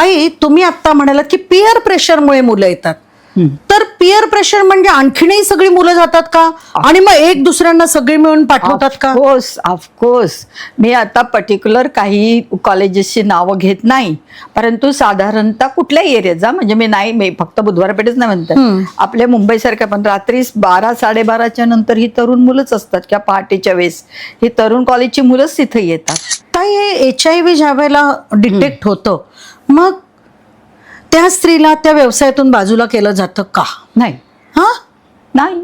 ताई, तुम्ही आता म्हणालात की पिअर प्रेशरमुळे मुलं येतात, तर पिअर प्रेशर म्हणजे आणखीनही सगळी मुलं जातात का? आणि मग एक दुसऱ्यांना सगळे मिळून पाठवतात का? ऑफकोर्स. मी आता पर्टिक्युलर काही कॉलेजेसची नावं घेत नाही, परंतु साधारणतः कुठल्याही एरियात जा, म्हणजे मी फक्त बुधवार पेठच नाही म्हणतात, आपल्या मुंबईसारख्या पण रात्री 12-12:30च्या नंतर ही तरुण मुलंच असतात किंवा पहाटेच्या वेळेस ही तरुण कॉलेजची मुलंच तिथे येतात. ताई, हे HIV ज्या वेळेला डिटेक्ट होतं, मग त्या स्त्रीला त्या व्यवसायातून बाजूला केलं जातं का? नाही. नाही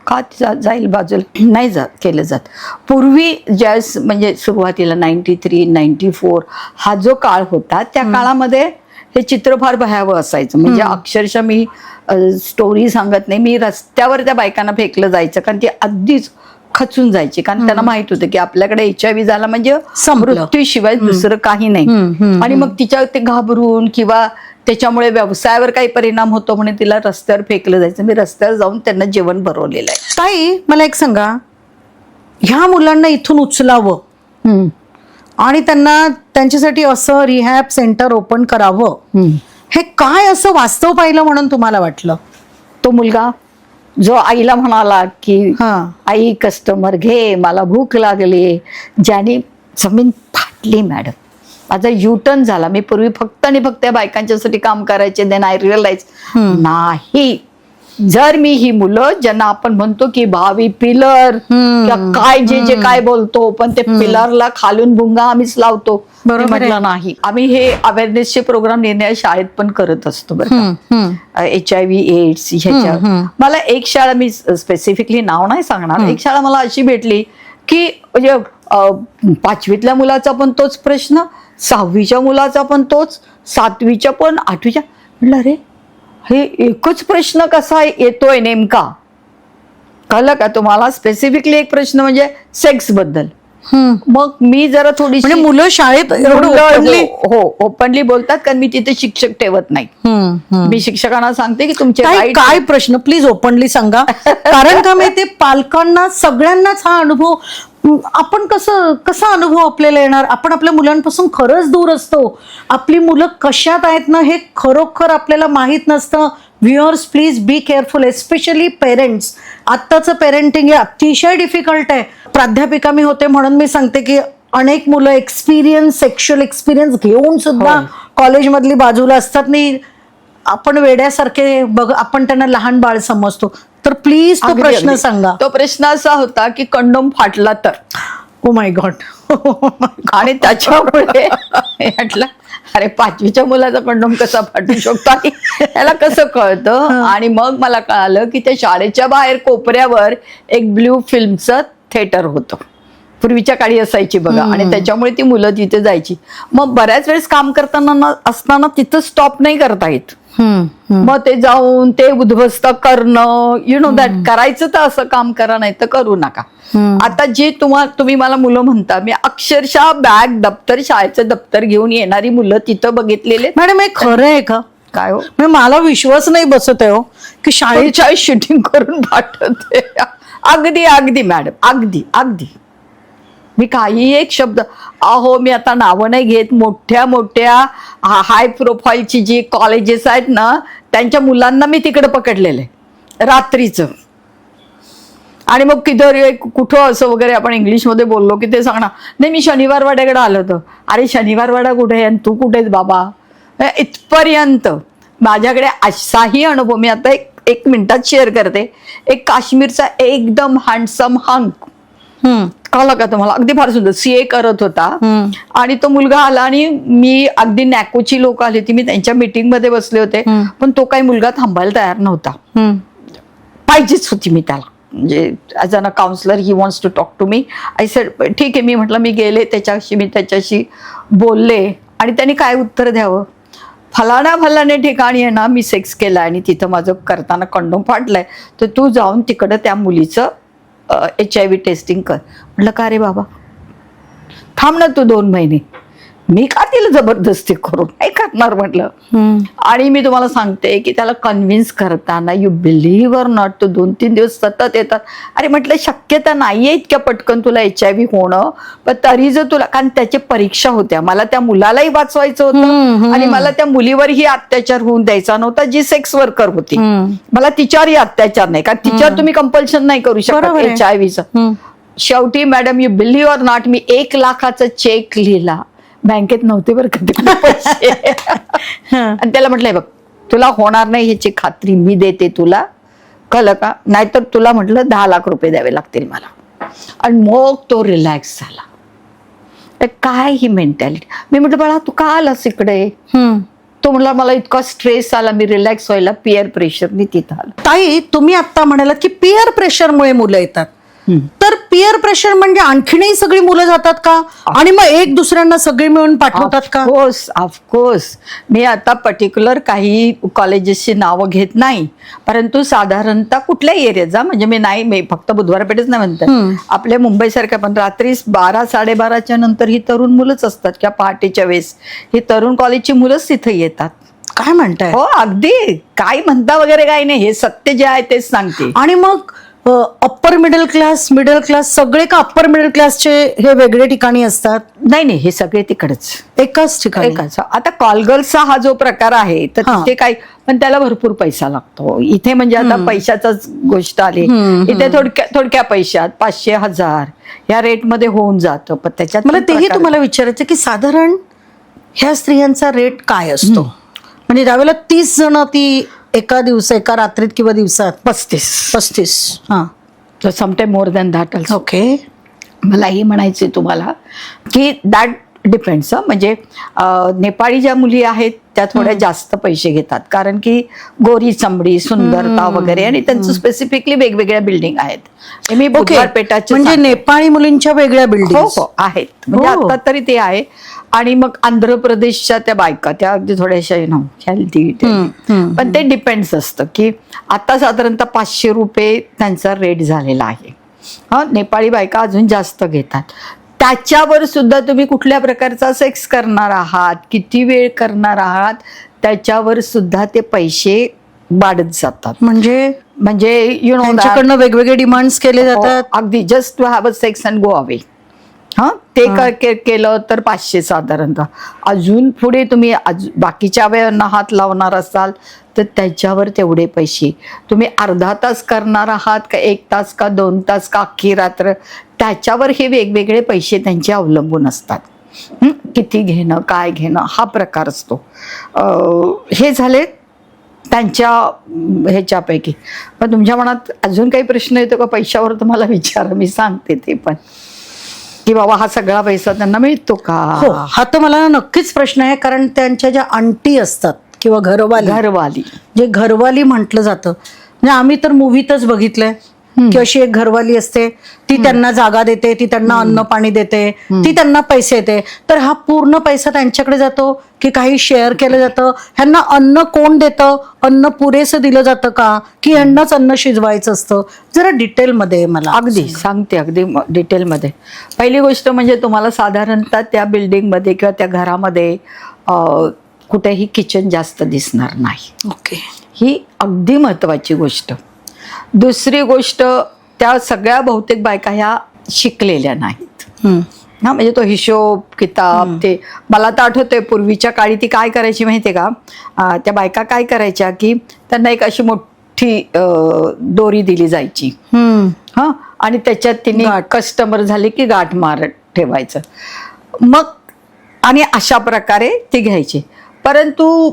का जाईल बाजूला? नाही केलं जात. पूर्वी ज्यावेळेस म्हणजे सुरुवातीला 93-94 हा जो काळ होता, त्या काळामध्ये हे चित्र फार भयावह असायचं. म्हणजे अक्षरशः मी स्टोरी सांगत नाही, मी रस्त्यावर त्या बायकांना फेकलं जायचं, कारण ती अगदीच खचून जायची, कारण त्यांना माहित होतं की आपल्याकडे HIV झाला म्हणजे मृत्यूशिवाय दुसरं काही नाही. आणि मग तिच्या ते घाबरून किंवा त्याच्यामुळे व्यवसायावर काही परिणाम होतो म्हणून तिला रस्त्यावर फेकलं जायचं. मी रस्त्यावर जाऊन त्यांना जेवण भरवलेलं आहे. ताई, मला एक सांगा, ह्या मुलांना इथून उचलावं आणि त्यांना त्यांच्यासाठी असं रिहॅब सेंटर ओपन करावं, हे काय असं वास्तव पाहिलं म्हणून तुम्हाला वाटलं? तो मुलगा जो आईला म्हणाला की आई कस्टमर घे, मला भूक लागली, ज्याने जमीन फाटली मॅडम. माझा युटर्न झाला. मी पूर्वी फक्त आणि फक्त त्या बायकांच्यासाठी काम करायचे. देन आय रिअलाइज नाही, जर मी ही मुलं ज्यांना आपण म्हणतो की भावी पिलर काय जे काय बोलतो, पण ते पिलरला खालून भुंगा आम्हीच लावतो. म्हटलं नाही, आम्ही हे अवेअरनेसचे प्रोग्राम निर्णय शाळेत पण करत असतो बरं का. HIV AIDS ह्याच्या. मला एक शाळा, मी स्पेसिफिकली नाव नाही सांगणार, एक शाळा मला अशी भेटली की म्हणजे 5वीतल्या मुलाचा पण तोच प्रश्न, 6वीच्या मुलाचा पण तोच, 7वीच्या पण, 8वीच्या. म्हटलं अरे, हे एकच प्रश्न कसा येतोय नेमका? कळलं का तुम्हाला? स्पेसिफिकली एक प्रश्न म्हणजे सेक्स बद्दल. मग मी जरा थोडीशी, मुलं शाळेत ओपनली बोलतात, कारण मी तिथे शिक्षक ठेवत नाही. मी शिक्षकांना सांगते की तुमचे काय प्रश्न प्लीज ओपनली सांगा. कारण का माहिती, पालकांना सगळ्यांनाच हा अनुभव, आपण कसा अनुभव आपल्याला येणार? आपण आपल्या मुलांपासून खरंच दूर असतो. आपली मुलं कशात आहेत ना हे खरोखर आपल्याला माहीत नसतं. Viewers, please be careful, especially parents. आत्ताचं पेरेंटिंग हे अतिशय डिफिकल्ट आहे. प्राध्यापिका मी होते म्हणून मी सांगते की अनेक मुलं सेक्शुअल एक्सपिरियन्स घेऊन सुद्धा कॉलेजमधली बाजूला असतात. नाही, आपण वेड्यासारखे आपण त्यांना लहान बाळ समजतो. तर प्लीज तो प्रश्न सांगा. तो प्रश्न असा होता की कंडोम फाटला तर, ओ माय गॉड. आणि त्याच्यामुळे म्हटलं अरे 5वीच्या मुलाचा कंडोम कसा फाटू शकतो आणि त्याला कसं कळतं? आणि मग मला कळालं की त्या शाळेच्या बाहेर कोपऱ्यावर एक ब्ल्यू फिल्मचं थिएटर होतं. पूर्वीच्या काळी असायची बघा, आणि त्याच्यामुळे ती मुलं तिथे जायची. मग बऱ्याच वेळेस काम करताना असताना तिथं स्टॉप नाही करता येत. मग ते जाऊन ते उद्ध्वस्त करणं, यु नो दॅट, करायचं तर असं काम करा, नाही तर करू नका. आता जे तुम्ही मला मुलं म्हणता, मी अक्षरशः बॅग, दप्तर, शाळेचं दप्तर घेऊन येणारी मुलं तिथं बघितलेले. मॅडम, हे खरं आहे का? काय हो, मला विश्वास नाही बसत आहे की शाळेच्या शूटिंग करून पाठवते. अगदी मॅडम, अगदी. मी काही एक शब्द, मी आता नावं नाही घेत, मोठ्या हाय प्रोफाईलची जी कॉलेजेस आहेत ना, त्यांच्या मुलांना मी तिकडे पकडलेलं आहे रात्रीचं. आणि मग कुठं असं वगैरे आपण इंग्लिशमध्ये बोललो की ते सांगणार नाही, मी शनिवार वाड्याकडे आलो होतो. अरे शनिवार वाडा कुठे आणि तू कुठेच बाबा? इथपर्यंत माझ्याकडे असाही अनुभव मी आता एक मिनिटात शेअर करते. एक काश्मीरचा एकदम हँडसम हंक, कळलं का तुम्हाला? अगदी फार सुंदर, CA करत होता. आणि तो मुलगा आला आणि मी अगदी नॅकोची लोक आली होती, मी त्यांच्या मीटिंग मध्ये बसले होते, पण तो काही मुलगा थांबायला तयार नव्हता. पाहिजेच होती मी त्याला, म्हणजे as an a counsellor he wants to talk to me. I said ठीक आहे. मी म्हटलं, मी गेले त्याच्याशी बोलले, आणि त्यांनी काय उत्तर द्यावं? फलाण्या ठिकाणी आहे ना मी सेक्स केला आणि तिथं माझं करताना कंडोम फाटलाय, तर तू जाऊन तिकडं त्या मुलीचं HIV टेस्टिंग कर. म्हटलं का रे बाबा, थांब ना तू 2 महिने. मी का तिला जबरदस्ती करू, नाही करणार म्हटलं. आणि मी तुम्हाला सांगते की त्याला कन्व्हिन्स करताना, यू बिलीव्ह ऑर नॉट, तो 2-3 दिवस सतत येतात. अरे म्हटलं शक्यता नाहीये इतक्या पटकन तुला HIV होणं, पण तरी जर तुला, कारण त्याची परीक्षा होत्या, मला त्या मुलालाही वाचवायचं होतं आणि मला त्या मुलीवरही अत्याचार होऊन द्यायचा नव्हता जी सेक्स वर्कर होती. मला तिच्यावरही अत्याचार नाही, कारण तिच्यावर तुम्ही कंपल्शन नाही करू शकत HIV. शेवटी madam, you believe or not, मी 1 लाखाचा चेक लिहिला, बँकेत नव्हते बरं का पैसे. आणि त्याला म्हटलंय बघ, तुला होणार नाही ह्याची खात्री मी देते तुला, कळलं का, नाहीतर तुला म्हटलं 10 लाख रुपये द्यावे लागतील मला. आणि मग तो रिलॅक्स झाला. तर काय ही मेंटॅलिटी. मी म्हटलं बाळा तू का आलास इकडे, तो म्हणला मला इतका स्ट्रेस आला, मी रिलॅक्स व्हायला पिअर प्रेशरनी तिथं आला. ताई, तुम्ही आता म्हणालात की पिअर प्रेशरमुळे मुलं येतात, तर पिअर प्रेशर म्हणजे आणखीनही सगळी मुलं जातात का, आणि मग एक दुसऱ्यांना सगळे मिळून पाठवतात का? ऑफकोर्स. मी आता पर्टिक्युलर काही कॉलेजेसची नावं घेत नाही, परंतु साधारणतः कुठल्याही एरियात जा, म्हणजे मी फक्त बुधवार पेठच नाही म्हणतात, आपल्या मुंबईसारख्या पण रात्री 12-12:30 नंतर ही तरुण मुलंच असतात, किंवा पहाटेच्या वेळेस ही तरुण कॉलेजची मुलंच तिथे येतात. काय म्हणताय? हो अगदी, काय म्हणता वगैरे काही नाही, हे सत्य जे आहे तेच सांगते. आणि मग upper middle class, middle class सगळे का अप्पर मिडल क्लासचे हे वेगळे ठिकाणी असतात? नाही, हे सगळे तिकडेच, एकाच ठिकाणी. आता कॉलगर्ल्सचा हा जो प्रकार आहे तर तिथे काय, पण त्याला भरपूर पैसा लागतो. इथे म्हणजे आता पैशाचाच गोष्ट आली, इथे थोडक्या पैशात 500-1000 या रेटमध्ये होऊन जातं. पण त्याच्यात मला तेही तुम्हाला विचारायचं की साधारण ह्या स्त्रियांचा रेट काय असतो, म्हणजे त्यावेळेला 30 जण ती एका रात्रीत किंवा दिवसात 35. हा, sometime more than that also. Okay. मला हे म्हणायचंय तुम्हाला की दॅट डिपेंड्स. म्हणजे नेपाळी ज्या मुली आहेत त्या थोड्या जास्त पैसे घेतात, कारण की गोरी चमडी, सुंदरता वगैरे, आणि त्यांचं स्पेसिफिकली वेगवेगळ्या बिल्डिंग आहेत. मी बुधवारपेठाचे म्हणजे नेपाळी मुलींच्या वेगळ्या बिल्डिंग आहेत, म्हणजे आता तरी ते आहे. आणि मग आंध्र प्रदेशच्या त्या बायका, त्या अगदी थोड्याशा हेल्दी, पण ते डिपेंड्स असतं की आता साधारणतः 500 रुपये त्यांचा रेट झालेला आहे. हा, नेपाळी बायका अजून जास्त घेतात. त्याच्यावर सुद्धा तुम्ही कुठल्या प्रकारचा सेक्स करणार आहात, किती वेळ करणार आहात, त्याच्यावर सुद्धा ते पैसे वाढत जातात. म्हणजे यु नो त्यांच्याकडनं वेगवेगळे डिमांड्स केले जातात. अगदी just to have a sex and go away. हा, ते केलं तर 500 साधारणतः. अजून पुढे तुम्ही बाकीच्या अवयवांना हात लावणार असाल तर त्याच्यावर तेवढे पैसे. तुम्ही अर्धा तास करणार आहात का 1 तास का 2 तास का अख्खी रात्र, त्याच्यावर हे वेगवेगळे पैसे त्यांचे अवलंबून असतात. किती घेणं, काय घेणं, हा प्रकार असतो. हे झाले त्यांच्या ह्याच्यापैकी. पण तुमच्या मनात अजून काही प्रश्न येतो का पैशावर, तुम्हाला विचार, मी सांगते ते पण, की बाबा हा सगळा पैसा त्यांना मिळतो का? हो, हा तर मला नक्कीच प्रश्न आहे, कारण त्यांच्या ज्या आंटी असतात किंवा घरवाली, जे घरवाली म्हटलं जातं, म्हणजे आम्ही तर मूव्हीतच बघितलंय की अशी एक घरवाली असते, ती त्यांना जागा देते, ती त्यांना अन्न पाणी देते, ती त्यांना पैसे देते. तर हा पूर्ण पैसा त्यांच्याकडे जातो की काही शेअर केलं जातं? ह्यांना अन्न कोण देतं? अन्न पुरेसं दिलं जातं का, की ह्यांनाच अन्न शिजवायचं असतं? जरा डिटेलमध्ये मला. अगदी सांगते, अगदी डिटेलमध्ये. पहिली गोष्ट म्हणजे तुम्हाला साधारणतः त्या बिल्डिंगमध्ये किंवा त्या घरामध्ये कुठेही किचन जास्त दिसणार नाही. ओके, ही अगदी महत्वाची गोष्ट. दुसरी गोष्ट, त्या सगळ्या बहुतेक बायका ह्या शिकलेल्या नाहीत. हा, म्हणजे तो हिशोब किताब, ते मला तर आठवतंय पूर्वीच्या काळी ती काय करायची माहितीये का, त्या बायका काय करायच्या की त्यांना एक अशी मोठी दोरी दिली जायची, हा, आणि त्याच्यात तिने कस्टमर झाले की गाठ मारत ठेवायचं मग, आणि अशा प्रकारे ती घ्यायची. परंतु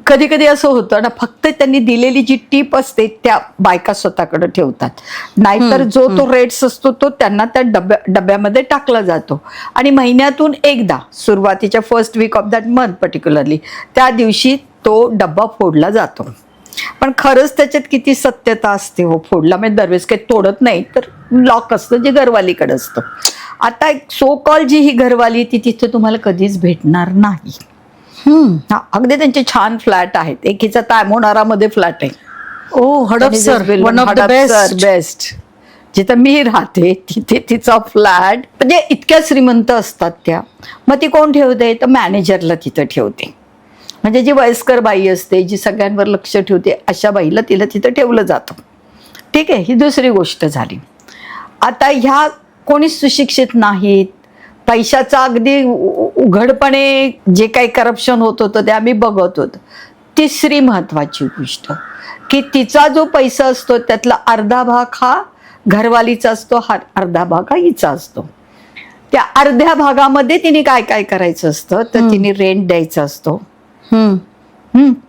कधी कधी असं होतं ना, फक्त त्यांनी दिलेली जी टीप असते त्या बायका स्वतःकडे ठेवतात, नाहीतर जो तो रेट्स असतो तो त्यांना त्या डब्यामध्ये टाकला जातो. आणि महिन्यातून एकदा, सुरुवातीच्या first week of that month particularly, त्या दिवशी तो डब्बा फोडला जातो. पण खरंच त्याच्यात किती सत्यता असते हो, फोडला म्हणजे दरवेळेस काही तोडत नाही, तर लॉक असतं जे घरवालीकडे असतं. आता एक सो कॉल जी ही घरवाली, ती तिथे तुम्हाला कधीच भेटणार नाही. अगदी त्यांचे छान फ्लॅट आहेत. एकीचा तायमोनारामध्ये फ्लॅट आहे. Oh, Hadapsar, one of the best. जिथं मी राहते तिथे तिचा फ्लॅट, म्हणजे इतक्या श्रीमंत असतात त्या. मग ती कोण ठेवते, तर मॅनेजरला तिथं ठेवते. म्हणजे जी वयस्कर बाई असते, जी सगळ्यांवर लक्ष ठेवते, अशा बाईला तिला तिथं ठेवलं जातं. ठीक आहे, ही दुसरी गोष्ट झाली. आता ह्या कोणी सुशिक्षित नाहीत, पैशाचा अगदी उघडपणे जे काही करप्शन होत होतं ते आम्ही बघत होतो. तिसरी महत्वाची गोष्ट की तिचा जो पैसा असतो त्यातला अर्धा भाग हा घरवालीचा असतो, हा अर्धा भाग हा हिचा असतो. त्या अर्ध्या भागामध्ये तिने काय काय करायचं असतं, तर तिने रेंट द्यायचा असतो,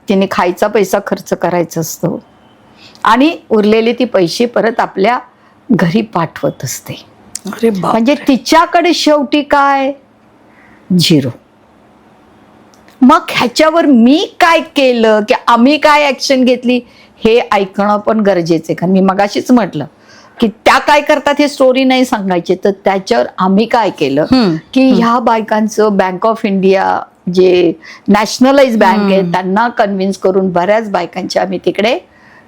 तिने खायचा पैसा खर्च करायचा असतो, आणि उरलेले ती पैसे परत आपल्या घरी पाठवत असते. अरे बाप. म्हणजे तिच्याकडे शेवटी काय, झिरो. मग ह्याच्यावर मी काय केलं की आम्ही काय ऍक्शन घेतली हे ऐकणं पण गरजेचं आहे. कारण मी मगाशीच म्हटलं की त्या काय करतात हे स्टोरी नाही सांगायची, तर त्याच्यावर आम्ही काय केलं की ह्या बायकांचं बँक ऑफ इंडिया जे नॅशनलाइज बँक आहे त्यांना कन्व्हिन्स करून बऱ्याच बायकांची आम्ही तिकडे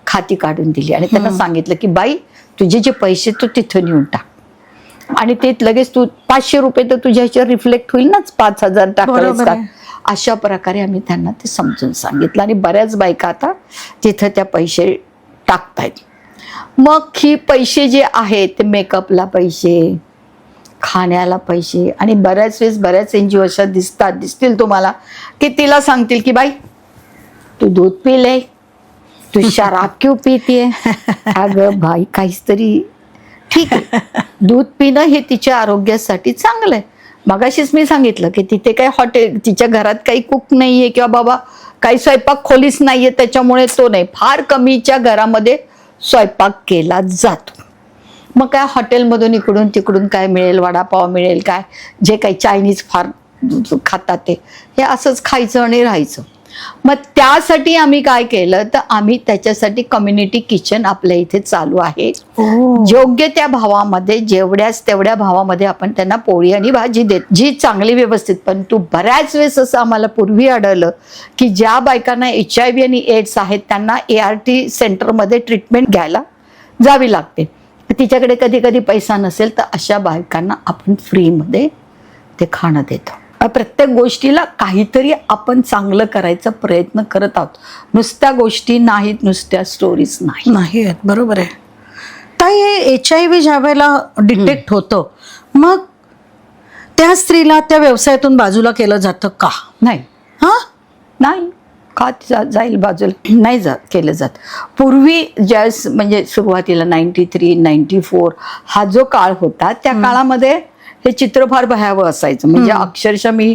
खाती काढून दिली आणि त्यांना सांगितलं की बाई तुझे जे पैसे तू तिथं नेऊन टाक, आणि ते लगेच तू 500 रुपये तर तुझ्या ह्याच्यावर रिफ्लेक्ट होईल नाच, 5,000 टाकायचं. अशा प्रकारे आम्ही त्यांना ते समजून सांगितलं आणि बऱ्याच बायका आता तिथं त्या पैसे टाकतायत. मग ही पैसे जे आहेत ते मेकअपला पैसे, खाण्याला पैसे, आणि बऱ्याच वेळेस बऱ्याच NGO अशा दिसतील तुम्हाला की तिला सांगतील की बाई तू दूध पिले, तू शराब क्यों पितीये. अगं बाई काहीच तरी, ठीक आहे दूध पिणं हे तिच्या आरोग्यासाठी चांगलं आहे. मगाशीच मी सांगितलं की तिथे काही हॉटेल, तिच्या घरात काही कुक नाहीये किंवा बाबा काही स्वयंपाक खोलीच नाहीये, त्याच्यामुळे तो नाही, फार कमीच्या घरामध्ये स्वयंपाक केला जातो. मग काय हॉटेलमधून इकडून तिकडून काय मिळेल, वडापाव मिळेल, काय जे काही चायनीज फार खातात ते, हे असंच खायचं आणि राहायचं. मग त्यासाठी आम्ही काय केलं, तर आम्ही त्याच्यासाठी कम्युनिटी किचन आपल्या इथे चालू आहे. योग्य त्या भावामध्ये, जेवढ्याच तेवढ्या भावामध्ये आपण त्यांना पोळी आणि भाजी देत, जी चांगली व्यवस्थित. पण तू बऱ्याच वेळेस असं आम्हाला पूर्वी आढळलं की ज्या बायकांना HIV आणि AIDS आहेत त्यांना ART सेंटरमध्ये ट्रीटमेंट घ्यायला जावी लागते. तिच्याकडे कधी कधी पैसा नसेल तर अशा बायकांना आपण फ्रीमध्ये ते खाणं देतो. प्रत्येक गोष्टीला काहीतरी आपण चांगलं करायचा प्रयत्न करत आहोत. नुसत्या गोष्टी नाहीत, नुसत्या स्टोरीज नाही आहेत. बरोबर आहे ताई. हे HIV ज्या वेळेला डिटेक्ट होतं, मग त्या स्त्रीला त्या व्यवसायातून बाजूला केलं जातं का? नाही. नाही का जाईल बाजूला? नाही केलं जात. पूर्वी ज्यावेळेस म्हणजे सुरुवातीला 93, 94 हा जो काळ होता, त्या काळामध्ये हे चित्र फार भयावह असायचं. म्हणजे अक्षरशः मी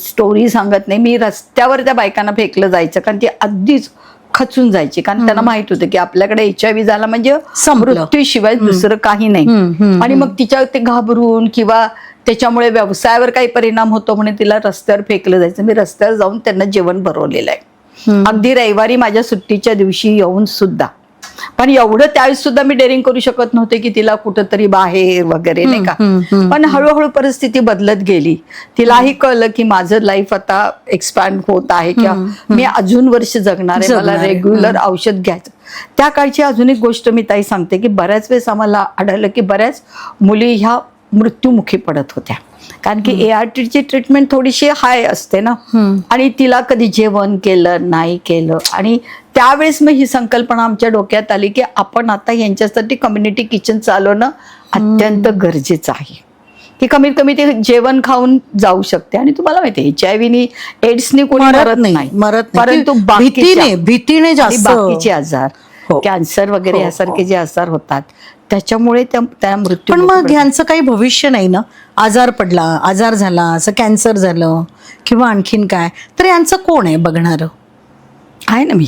स्टोरी सांगत नाही, मी रस्त्यावर त्या बायकांना फेकलं जायचं, कारण ती अगदीच खचून जायची. कारण त्यांना माहित होतं की आपल्याकडे HIV झाला म्हणजे मृत्यूशिवाय दुसरं काही नाही. आणि मग तिच्या ते घाबरून किंवा त्याच्यामुळे व्यवसायावर काही परिणाम होतो म्हणून तिला रस्त्यावर फेकलं जायचं. मी रस्त्यावर जाऊन त्यांना जेवण भरवलेलं आहे, अगदी रविवारी माझ्या सुट्टीच्या दिवशी येऊन सुद्धा. पण एवढं त्यावेळेस सुद्धा मी डेअरिंग करू शकत नव्हते की तिला कुठंतरी बाहेर वगैरे, नाही का. पण हळूहळू परिस्थिती बदलत गेली. तिलाही कळलं की माझं लाईफ आता एक्सपॅन्ड होत आहे किंवा मी अजून वर्ष जगणार आहे, मला रेग्युलर औषध घ्यायचं. त्या काळची अजून एक गोष्ट मी ताई सांगते की बऱ्याच वेळेस आम्हाला आढळलं की बऱ्याच मुली ह्या मृत्युमुखी पडत होत्या, कारण की ARTची ट्रीटमेंट थोडीशी हाय असते ना, आणि तिला कधी जेवण केलं नाही केलं. आणि त्यावेळेस मग ही संकल्पना आमच्या डोक्यात आली की आपण आता यांच्यासाठी कम्युनिटी किचन चालवणं अत्यंत गरजेचं आहे, की कमीत कमी ते जेवण खाऊन जाऊ शकते. आणि तुम्हाला माहिती HIV एड्सनी कोणी मरत नाही, परंतु भीतीने जास्त बाकीचे आजार, कॅन्सर वगैरे यासारखे जे आजार होतात त्याच्यामुळे त्या मृत्यू. पण मग यांचं काही भविष्य नाही ना, आजार पडला, आजार झाला, असं कॅन्सर झालं किंवा आणखीन काय, तर यांचं कोण आहे बघणार? आहे ना मी.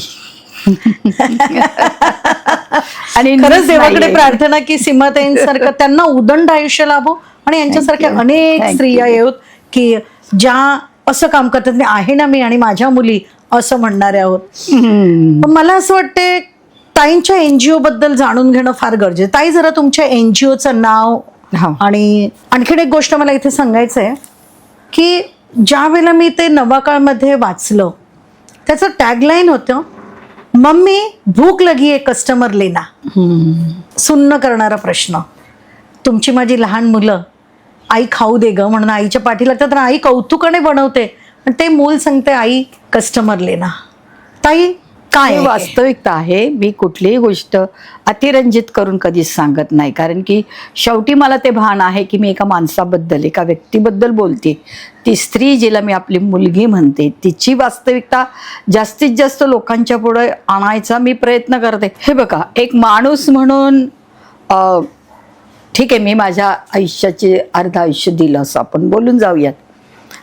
आणि खरंच देवाकडे प्रार्थना की सीमाताईंसारखं त्यांना उदंड आयुष्य लाभो आणि यांच्यासारख्या अनेक स्त्रिया येऊत की ज्या असं काम करतात. मी आहे ना मी आणि माझ्या मुली असं म्हणणाऱ्या आहोत. पण मला असं वाटते ताईंच्या NGO बद्दल जाणून घेणं फार गरजेचं. ताई जरा तुमच्या NGOचं नाव आणि आणखीन एक गोष्ट मला इथे सांगायचं आहे की ज्या वेळेला मी ते नवा काळमध्ये वाचलं, त्याचं टॅगलाईन होतं मम्मी भूक लगी आहे कस्टमर लेना, सुन्न करणारा प्रश्न. तुमची माझी लहान मुलं आई खाऊ दे ग म्हणून आईच्या पाठी लागतात, आई कौतुकाने बनवते, पण ते मूल सांगते आई कस्टमर लेना. ताई काय ही आहे? वास्तविकता आहे. मी कुठलीही गोष्ट अतिरंजित करून कधीच सांगत नाही, कारण की शेवटी मला ते भान आहे की मी एका माणसाबद्दल, एका व्यक्तीबद्दल बोलते. ती स्त्री जिला मी आपली मुलगी म्हणते, तिची वास्तविकता जास्तीत जास्त लोकांच्या पुढे आणायचा मी प्रयत्न करते. हे बघा, एक माणूस म्हणून ठीक आहे, मी माझ्या आयुष्याचे अर्ध आयुष्य दिलं असं आपण बोलून जाऊयात,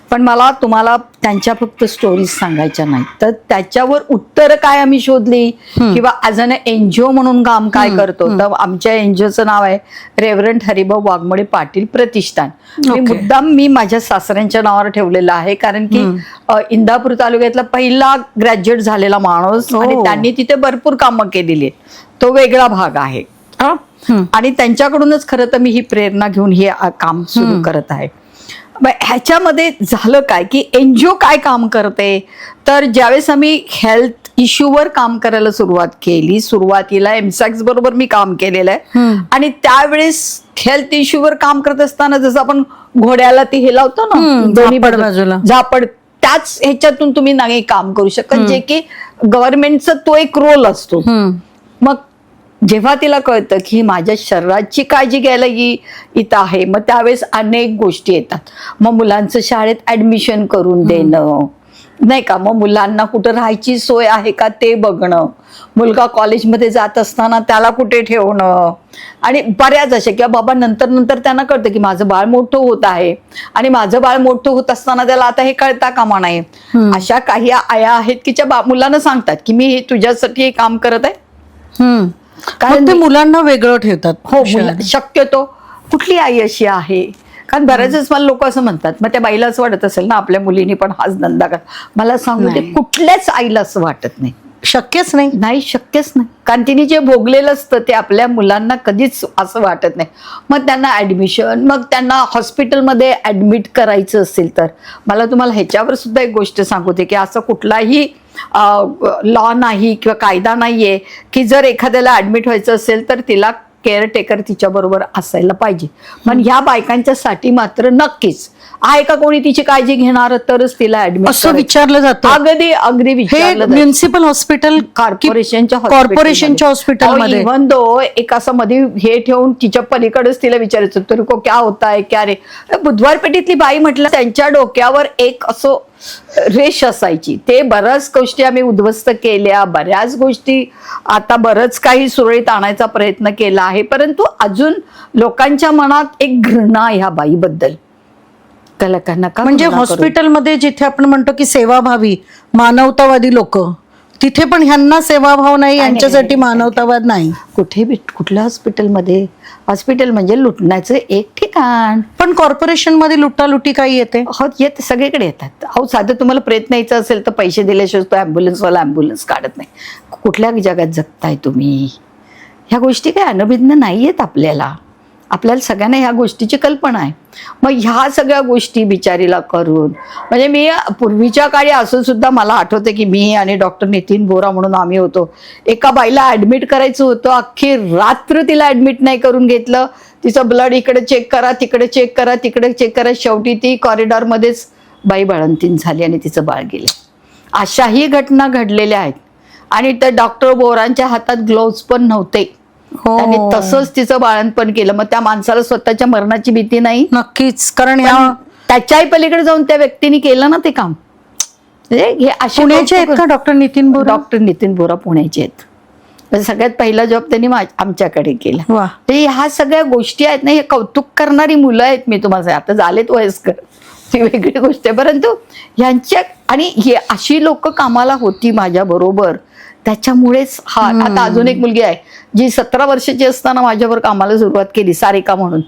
पण मला तुम्हाला त्यांच्या फक्त स्टोरीज सांगायच्या नाही, तर त्याच्यावर उत्तर काय आम्ही शोधली किंवा ॲज अन एनजीओ म्हणून काम काय करतो. तर आमच्या एनजीओचं नाव आहे रेव्हरंड हरिभाऊ वाघमोडे पाटील प्रतिष्ठान. मी मुद्दाम माझ्या सासऱ्यांच्या नावावर ठेवलेलं आहे, कारण की इंदापूर तालुक्यातला पहिला ग्रॅज्युएट झालेला माणूस आणि त्यांनी तिथे भरपूर कामं केलेली आहेत, तो वेगळा भाग आहे. आणि त्यांच्याकडूनच खरं तर मी ही प्रेरणा घेऊन हे काम सुरू करत आहे. ह्याच्यामध्ये झालं काय की एनजीओ काय काम करते, तर ज्यावेळेस आम्ही हेल्थ इश्यूवर काम करायला सुरुवात केली, सुरुवातीला एमसॅक्स बरोबर मी काम केलेलं आहे, आणि त्यावेळेस हेल्थ इश्यूवर काम करत असताना जसं आपण घोड्याला ती हे लावतो ना दोन्ही बाजूला झापड, त्याच ह्याच्यातून तुम्ही नाही काम करू शकत, जे की गव्हर्नमेंटचा तो एक रोल असतो. मग जेव्हा तिला कळतं की माझ्या शरीराची काळजी घ्यायला इथं आहे, मग त्यावेळेस अनेक गोष्टी येतात. मग मुलांचं शाळेत ऍडमिशन करून देणं, नाही का, मग मुलांना कुठं राहायची सोय आहे का ते बघणं, मुलगा कॉलेजमध्ये जात असताना त्याला कुठे ठेवणं, आणि बऱ्याच अशा किंवा बाबा नंतर त्यांना कळतं की माझं बाळ मोठं होत आहे, आणि माझं बाळ मोठं होत असताना त्याला आता हे कळता कामा नये. अशा काही आया आहेत की ज्या मुलांना सांगतात की मी हे तुझ्यासाठी हे काम करत आहे, कारण ते मुलांना वेगळं ठेवतात. हो, शक्यतो कुठली आई अशी आहे, कारण बऱ्याचच मला लोक असं म्हणतात, मग त्या बाईला असं वाटत असेल ना आपल्या मुलीने पण हाच धंदा कर. मला सांगू ते कुठल्याच आईला असं वाटत नाही, शक्यच नाही, शक्यच नाही, कारण तिने जे भोगलेलं असतं ते आपल्या मुलांना कधीच असं वाटत नाही. मग त्यांना ऍडमिशन, मग त्यांना हॉस्पिटलमध्ये ऍडमिट करायचं असेल तर मला तुम्हाला ह्याच्यावर सुद्धा एक गोष्ट सांगू दे की असं कुठलाही लॉ नाही किंवा कायदा नाहीये की जर एखाद्याला ऍडमिट व्हायचं असेल तर तिला केअरटेकर तिच्या बरोबर असायला पाहिजे. पण ह्या बायकांच्यासाठी मात्र नक्कीच आहे का कोणी तिची काळजी घेणार तरच तिला ऍडमिट असं विचारलं जातं. अगदी विचारलं जातं. म्युन्सिपल हॉस्पिटल, कॉर्पोरेशनच्या हॉस्पिटलमध्ये इव्हन दो एक असं मध्ये हे ठेवून तिच्या पलीकडेच तिला विचारायचं तरी को क्या होता है क्या रे. बुधवार पेठेतली बाई म्हटलं त्यांच्या डोक्यावर एक असं रेष असायची. ते बऱ्याच गोष्टी आम्ही उद्ध्वस्त केल्या, बऱ्याच गोष्टी आता बरंच काही सुरळीत आणायचा प्रयत्न केला आहे, परंतु अजून लोकांच्या मनात एक घृणा ह्या बाईबद्दल. म्हणजे हॉस्पिटलमध्ये जिथे आपण म्हणतो की सेवाभावी मानवतावादी लोक, तिथे पण ह्यांना सेवाभाव नाही, यांच्यासाठी मानवतावाद नाही. कुठल्या हॉस्पिटल म्हणजे लुटण्याचं एक ठिकाण. पण कॉर्पोरेशन मध्ये लुटालुटी काही येते? येते, सगळीकडे येतात. अहो साधं तुम्हाला प्रयत्न यायचा असेल तर पैसे दिल्याशिवाय तो ॲम्ब्युलन्सवाला ॲम्ब्युलन्स काढत नाही. कुठल्या जगात जगताय तुम्ही? ह्या गोष्टी काही अनभिज्ञ नाही आहेत आपल्याला सगळ्यांना ह्या गोष्टीची कल्पना आहे. मग ह्या सगळ्या गोष्टी बिचारीला करून, म्हणजे मी पूर्वीच्या काळी असं सुद्धा मला आठवते की मी आणि डॉक्टर नितीन बोरा म्हणून आम्ही होतो, एका बाईला ऍडमिट करायचं होतं, अख्खी रात्र तिला ऍडमिट नाही करून घेतलं. तिचं ब्लड इकडे चेक करा, तिकडे चेक करा, तिकडे चेक करा, शेवटी ती कॉरिडॉरमध्येच बाई बाळंतीण झाली आणि तिचं बाळ गेलं. अशाही घटना घडलेल्या आहेत. आणि त्या डॉक्टर बोरांच्या हातात ग्लोव्ज पण नव्हते, त्यांनी तसंच तिचं बाळंतपण केलं. मग त्या माणसाला स्वतःच्या मरणाची भीती नाही? नक्कीच, कारण त्याच्याही पलीकडे जाऊन त्या व्यक्तीने केलं ना ते काम. हे पुण्याचे आहेत का डॉक्टर नितीन बोरा? डॉक्टर नितीन बोरा पुण्याचे आहेत. सगळ्यात पहिला जॉब त्यांनी आमच्याकडे केला. ते ह्या सगळ्या गोष्टी आहेत ना, हे कौतुक करणारी मुलं आहेत. मी तुम्हाला आता झालेत वयस्कर, ती वेगळी गोष्ट आहे, परंतु ह्यांच्या आणि हे अशी लोक कामाला होती माझ्या बरोबर, त्याच्यामुळेच आता अजून एक मुलगी आहे जी 17 वर्षाची असताना माझ्यावर कामाला सुरुवात केली, सारिका म्हणून.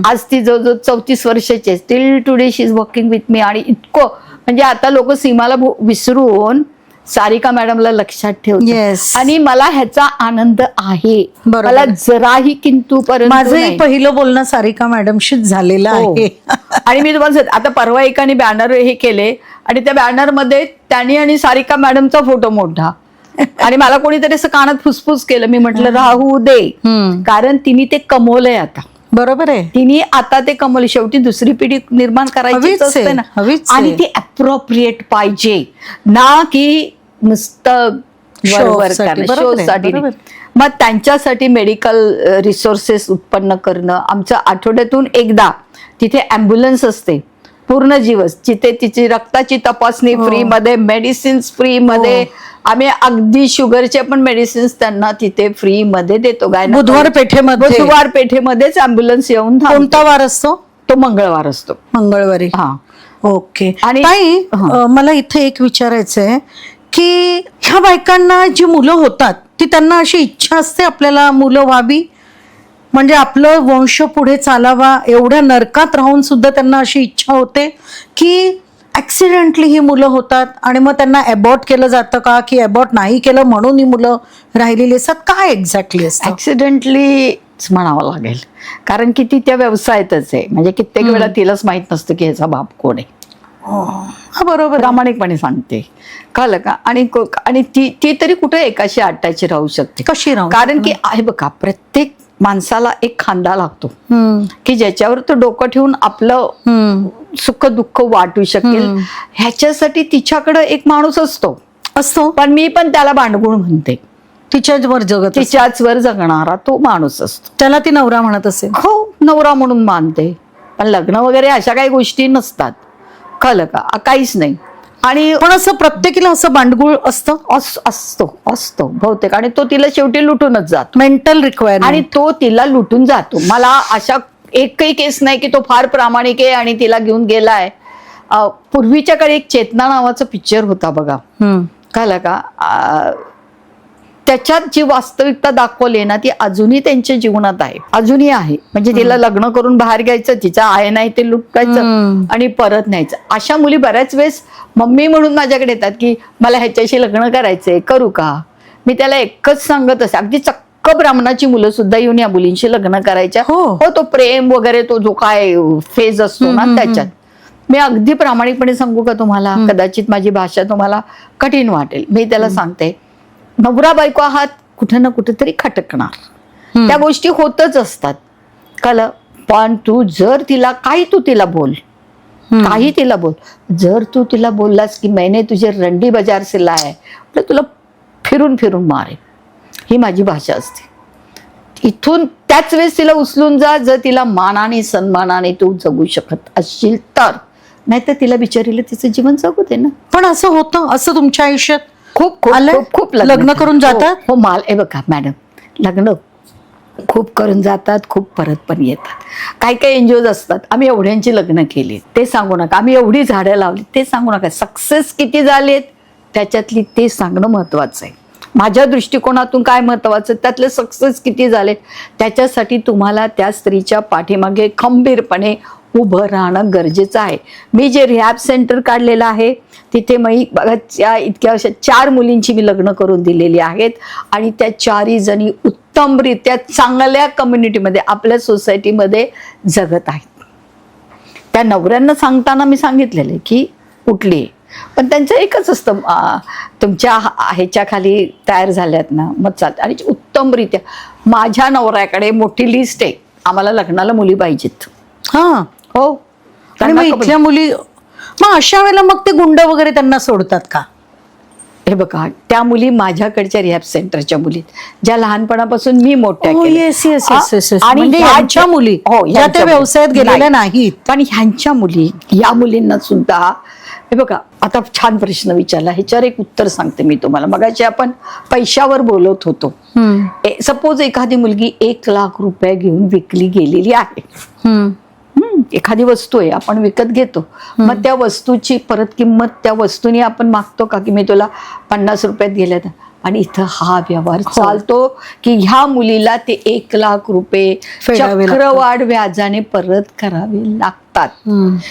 आज ती जवळजवळ 34 वर्षाची आहे. Steel today she is working with me. आणि इतकं म्हणजे आता लोक सीमाला विसरून सारिका मॅडमला लक्षात ठेवतात आणि मला ह्याचा आनंद आहे. मला जराही किंतु माझंही पहिलं बोलणं सारिका मॅडमशीच झालेलं आहे. आणि मी तुम्हाला आता परवा एकाने बॅनर हे केले आणि त्या बॅनरमध्ये त्यांनी आणि सारिका मॅडमचा फोटो मोठा, आणि मला कोणीतरी असं कानात फुसफुस केलं, मी म्हटलं राहू दे, कारण तिने ते कमवलंय आता. बरोबर आहे. तिने आता ते कमवले. शेवटी दुसरी पिढी निर्माण करायची हवीच असते आहे, ना, हवीच आणि आहे. ती अप्रोप्रिएट पाहिजे ना, की नुसतं वरवर साठी, करणं, बरोबर आहे, शोसाठी नाही. बरोबर. मग त्यांच्यासाठी मेडिकल रिसोर्सेस उत्पन्न करणं. आमचं आठवड्यातून एकदा तिथे ॲम्ब्युलन्स असते पूर्ण दिवस, जिथे तिची रक्ताची तपासणी फ्री मध्ये, मेडिसिन्स फ्री मध्ये. आम्ही अगदी शुगरचे पण मेडिसिन्स त्यांना तिथे फ्री मध्ये देतो. बुधवार पेठेमध्ये, बुधवार पेठेमध्येच ॲम्ब्युलन्स येऊन थांबते. कोणता वार असतो? तो मंगळवार असतो. मंगळवारी. हा. ओके. आणि ताई, मला इथे एक विचारायचं आहे की ह्या बायकांना जी मुलं होतात ती त्यांना अशी इच्छा असते आपल्याला मुलं व्हावी, म्हणजे आपलं वंश पुढे चालावा, एवढ्या नरकात राहून सुद्धा त्यांना अशी इच्छा होते की ऍक्सिडेंटली ही मुलं होतात आणि मग त्यांना अबॉर्ट केलं जातं का, की अबॉर्ट नाही केलं म्हणून ही मुलं राहिलेली असतात? काय एक्झॅक्टली असतं? ऍक्सिडेंटलीच म्हणावं लागेल, कारण की ती त्या व्यवसायातच आहे. म्हणजे कित्येक वेळा तिलाच माहित नसतं की ह्याचा बाप कोण आहे. हा, बरोबर. प्रामाणिकपणे सांगते, कळलं का? आणि ती तरी कुठे एकाशी अटॅच राहू शकते? कशी राहू? कारण की आहे बघा, प्रत्येक माणसाला एक खांदा लागतो की ज्याच्यावर तो डोकं ठेवून आपलं सुख दुःख वाटू शकेल. ह्याच्यासाठी तिच्याकडे एक माणूस असतो, पण मी पण त्याला भांडगुण म्हणते. तिच्याच वर जगत, तिच्याच वर जगणारा तो माणूस असतो. त्याला ती नवरा म्हणत असेल. हो, नवरा म्हणून मानते, पण लग्न वगैरे अशा काही गोष्टी नसतात, कळलं का? काहीच नाही. आणि पण असं प्रत्येकीला असं भांडगुळ असतं, असतो बहुतेक. आणि तो तिला शेवटी लुटूनच जातो. Mental requirement. आणि तो तिला लुटून जातो. मला अशा एकही केस नाही की तो फार प्रामाणिक आहे आणि तिला घेऊन गेलाय. पूर्वीच्या काळी एक चेतना नावाचा पिक्चर होता बघा, कळलं का? त्याच्यात जी वास्तविकता दाखवली ना, ती अजूनही त्यांच्या जीवनात आहे, अजूनही आहे. म्हणजे तिला लग्न करून बाहेर घ्यायचं, तिचा आहे नाही ते लुटायचं आणि परत न्यायचं. अशा मुली बऱ्याच वेळेस मम्मी म्हणून माझ्याकडे येतात की मला ह्याच्याशी लग्न करायचंय, करू का? मी त्याला एकच सांगत असते, अगदी चक्क ब्राह्मणाची मुलं सुद्धा येऊन या मुलींशी लग्न करायच्या. हो, तो प्रेम वगैरे तो जो काय फेज असतो ना, त्याच्यात मी अगदी प्रामाणिकपणे सांगू का तुम्हाला, कदाचित माझी भाषा तुम्हाला कठीण वाटेल, मी त्याला सांगते, नवरा बायको आहात, कुठं ना कुठेतरी खटकणार, त्या गोष्टी होतच असतात, कळलं? पण तू जर तिला तू तिला बोल, काही तिला बोल. जर तू तिला बोललास की मैंने तुझे रंडी बाजार से लाया है, तर तुला फिरून फिरून मारे, ही माझी भाषा असते. इथून त्याच वेळेस तिला उचलून जा, जर तिला मानाने सन्मानाने तू जगू शकत असशील तर, नाहीतर तिला बिचारीला तिचं जीवन जगू दे ना. पण असं होतं, असं तुमच्या आयुष्यात खूप लग्न करून जातात? हो, माल हे बघा मॅडम, लग्न खूप करून जातात, खूप परत पण येतात. काही काही एनजीओज असतात, आम्ही एवढ्यांची लग्न केली ते सांगू नका, आम्ही एवढी झाडं लावली ते सांगू नका, सक्सेस किती झालेत त्याच्यातली ते सांगणं महत्वाचं आहे. माझ्या दृष्टिकोनातून काय महत्वाचं, त्यातले सक्सेस किती झालेत त्याच्यासाठी तुम्हाला त्या स्त्रीच्या पाठीमागे खंबीरपणे उभं राहणं गरजेचं आहे. मी जे रिहॅब सेंटर काढलेलं आहे तिथे बघा, इतक्या अशा 4 मुलींची मी लग्न करून दिलेली आहेत आणि त्या 4ही जणी उत्तमरित्या चांगल्या कम्युनिटीमध्ये, आपल्या सोसायटीमध्ये जगत आहेत. त्या नवऱ्यांना सांगताना मी सांगितलेलं की उठली, पण त्यांचं एकच असतं, तुमच्या ह्याच्या खाली तयार झाल्यात ना मग चालतं. आणि उत्तमरित्या माझ्या नवऱ्याकडे मोठी लिस्ट आहे, आम्हाला लग्नाला मुली पाहिजेत. हा, हो. आणि मग इथल्या मुली, मग अशा वेळेला मग ते गुंड वगैरे त्यांना सोडतात का? हे बघा, त्या मुली माझ्याकडच्या रिहॅब सेंटरच्या मुली, ज्या लहानपणापासून मी मोठ्या केल्या, आणि ह्यांच्या मुली ज्या त्या व्यवसायात गेलेल्या नाहीत, पण ह्यांच्या मुली, या मुलींना सुद्धा, हे बघा, आता छान प्रश्न विचारला, ह्याच्यावर एक उत्तर सांगते मी तुम्हाला. मगाशी आपण पैशावर बोलत होतो. सपोज एखादी मुलगी 1 लाख रुपये घेऊन विकली गेलेली आहे, एखादी वस्तू आहे, आपण विकत घेतो, मग त्या वस्तूची परत किंमत त्या वस्तूने आपण मागतो का, की मी तुला 50 रुपयात गेल्यात? आणि इथं हा व्यवहार चालतो की ह्या मुलीला ते 1 लाख रुपये चक्रवाढ व्याजाने परत करावे लागतात.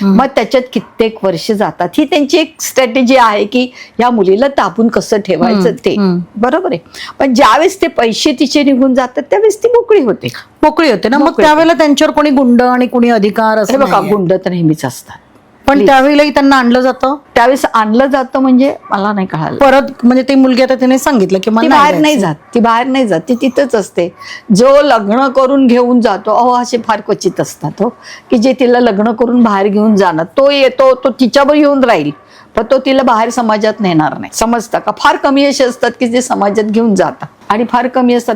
मग त्याच्यात कित्येक वर्ष जातात. ही त्यांची एक स्ट्रॅटेजी आहे की ह्या मुलीला तापून कसं ठेवायचं ते, बरोबर आहे. पण ज्यावेळेस ते पैसे तिचे निघून जातात त्यावेळेस ती मोकळी होते ना. मग त्यावेळेला त्यांच्यावर कोणी गुंड आणि कोणी अधिकार, हे बघा, गुंड तर नेहमीच असतात. पण Please. त्यावेळेलाही त्यांना आणलं जातं, त्यावेळेस आणलं जातं म्हणजे मला नाही कळालं. परत म्हणजे ती मुलगी आता तिने सांगितलं की ती मला बाहेर नाही जात, ती बाहेर नाही जात, ती तिथंच असते. जो लग्न करून घेऊन जातो, असे फार क्वचित असतात हो, की जे तिला लग्न करून बाहेर घेऊन जाणार, तो येतो, तो तिच्यावर येऊन राहील, पण तो तिला बाहेर समाजात नेणार नाही. समजता का? फार कमी असे असतात की जे समाजात घेऊन जातात आणि फार कमी असतात.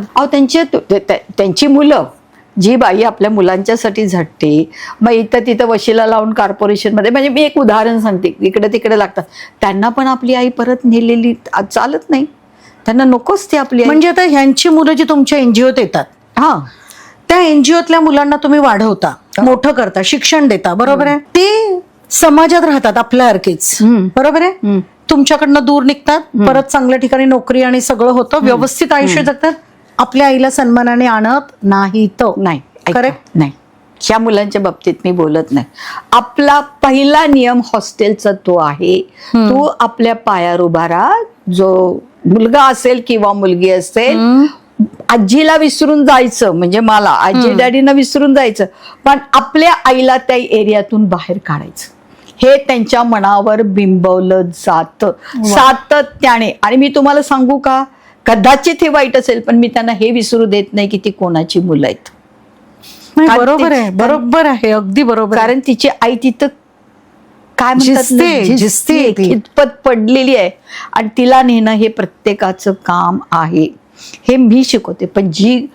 त्यांची मुलं, जी बाई आपल्या मुलांच्यासाठी झटते, मग इथं तिथं वशिला लावून कॉर्पोरेशनमध्ये, म्हणजे मी एक उदाहरण सांगते, इकडे तिकडे लागतात, त्यांना पण आपली आई परत नेलेली चालत नाही, त्यांना नकोच ती आपली आई. म्हणजे आता ह्यांची मुलं जी तुमच्या एनजीओत येतात, हा, त्या एनजीओतल्या मुलांना तुम्ही वाढवता, मोठं करता, शिक्षण देता, बरोबर आहे. ते समाजात राहतात आपल्यासारखेच, बरोबर आहे. तुमच्याकडनं दूर निघतात, परत चांगल्या ठिकाणी नोकरी आणि सगळं होतं, व्यवस्थित आयुष्य जगतात, आपल्या आईला सन्मानाने आणत नाही. तो नाही, करेक्ट नाही, ह्या मुलांच्या बाबतीत मी बोलत नाही. आपला पहिला नियम हॉस्टेलचा तो आहे, तू आपल्या पायावर उभा राहा. जो मुलगा असेल किंवा मुलगी असेल, आजीला विसरून जायचं, म्हणजे मला आजी डॅडीनं विसरून जायचं, पण आपल्या आईला त्या एरियातून बाहेर काढायचं, हे त्यांच्या मनावर बिंबवलं जातं सातत्याने. आणि मी तुम्हाला सांगू का, कदाचित हे वाईट असेल, पण मी त्यांना हे विसरू देत नाही की ती कोणाची मुलं आहेत. बरोबर आहे, बरोबर आहे, अगदी बरोबर. कारण तिची आई तिथं काय म्हणतात, झिजते, खितपत पडलेली आहे, आणि तिला नेणं हे प्रत्येकाचं काम आहे, हे मी शिकवते. पण जी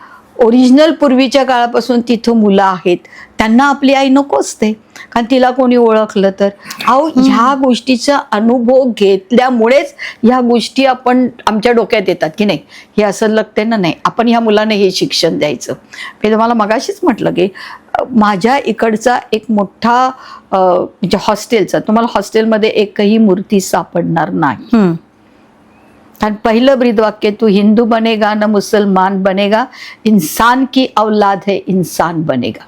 ओरिजिनल पूर्वीच्या काळापासून तिथं मुलं आहेत, त्यांना आपली आई नको असते, कारण तिला कोणी ओळखलं तर. ह्या गोष्टीचा अनुभव घेतल्यामुळेच ह्या गोष्टी आपण आमच्या डोक्यात येतात की नाही, हे असं लागते ना, नाही आपण ह्या मुलांना हे शिक्षण द्यायचं. मी तुम्हाला मगाशीच म्हटलं की माझ्या इकडचा एक मोठा म्हणजे हॉस्टेलचा, तुम्हाला हॉस्टेलमध्ये एकही मूर्ती सापडणार नाही. आणि पहिलं ब्रीदवाक्य, तू हिंदू बनेगा न मुसलमान बनेगा, इंसान की औलाद है इंसान बनेगा.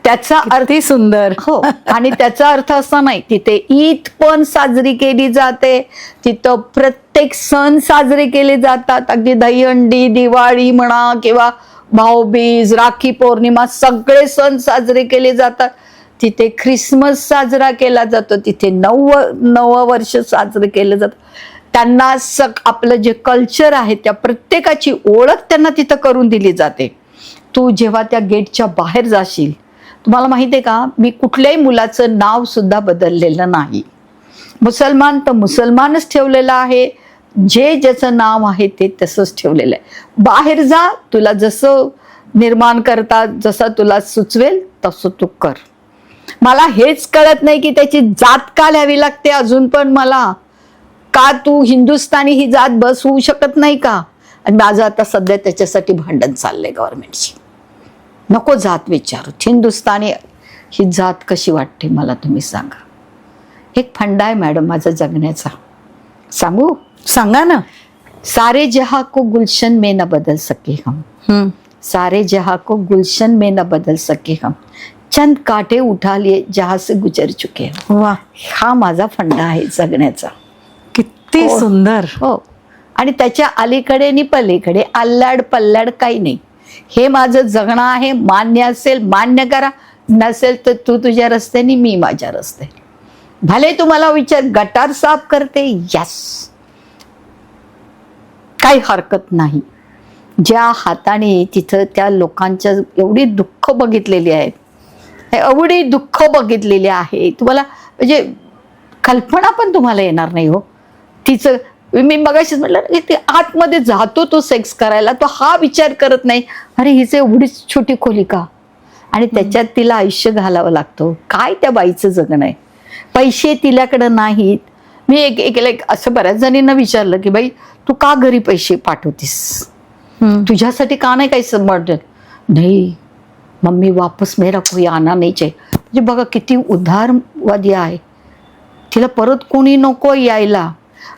त्याचा अर्थ सुंदर. हो, आणि त्याचा अर्थ असा नाही, तिथे ईद पण साजरी केली जाते, तिथं प्रत्येक सण साजरे केले जातात, अगदी दहीहंडी, दिवाळी म्हणा किंवा भाऊबीज, राखी पौर्णिमा, सगळे सण साजरे केले जातात. तिथे ख्रिसमस साजरा केला जातो, तिथे नवं वर्ष साजरे केलं जातं. त्यांना आपलं जे कल्चर आहे त्या प्रत्येकाची ओळख त्यांना तिथं करून दिली जाते. तू जेव्हा त्या गेटच्या बाहेर जाशील, तुम्हाला माहिती आहे का, मी कुठल्याही मुलाचं नाव सुद्धा बदललेलं नाही. मुसलमान तर मुसलमानच ठेवलेलं आहे, जे ज्याचं नाव आहे ते तसंच ठेवलेलं आहे. बाहेर जा, तुला जसं निर्माण करता, जसं तुला सुचवेल तसं तू कर. मला हेच कळत नाही की त्याची जात का लिहावी लागते अजून पण मला, का तू हिंदुस्थानी ही जात बस होऊ शकत नाही का? आणि माझं आता सध्या त्याच्यासाठी भांडण चाललंय गव्हर्नमेंटशी. नको जात विचारू, हिंदुस्थानी ही जात कशी वाटते मला तुम्ही सांगा. एक फंडा आहे मॅडम माझा जगण्याचा, सांगू? सांगा ना. सारे जहां को गुलशन में न बदल सके हम, सारे जहां को गुलशन में न बदल सके हम, चंद कांटे उठा लिए जहां से गुजर चुके हम. वा, हा माझा फंडा आहे जगण्याचा. किती सुंदर. हो, आणि त्याच्या अलीकडे आणि पलीकडे अल्लाड पल्लाड काही नाही. हे माझं जगणं आहे. मान्य असेल मान्य करा, नसेल तर तू तुझ्या रस्त्याने, मी माझ्या रस्त्याने. भले तुम्हाला विचार गटार साफ करते, यस, काही हरकत नाही. ज्या हाताने तिथं त्या लोकांच्या एवढी दुःख बघितलेली आहेत, एवढी दुःख बघितलेली आहे, तुम्हाला म्हणजे कल्पना पण तुम्हाला येणार नाही हो. तिचं मी मगाशीच म्हटलं, ते आतमध्ये जातो तो सेक्स करायला, तो हा विचार करत नाही, अरे हिचे एवढीच छोटी खोली का, आणि त्याच्यात तिला आयुष्य घालावं लागतं. काय त्या बाईचं जगणं आहे. पैसे तिल्याकडं नाहीत. मी एक असं बऱ्याच जणींना विचारलं की बाई तू का घरी पैसे पाठवतीस, तुझ्यासाठी का नाही काही समर्थन? नाही मम्मी, वापस मेरा कोई आना नाही चाहिए. म्हणजे बघा किती उदारवादी आहे. तिला परत कोणी नको यायला.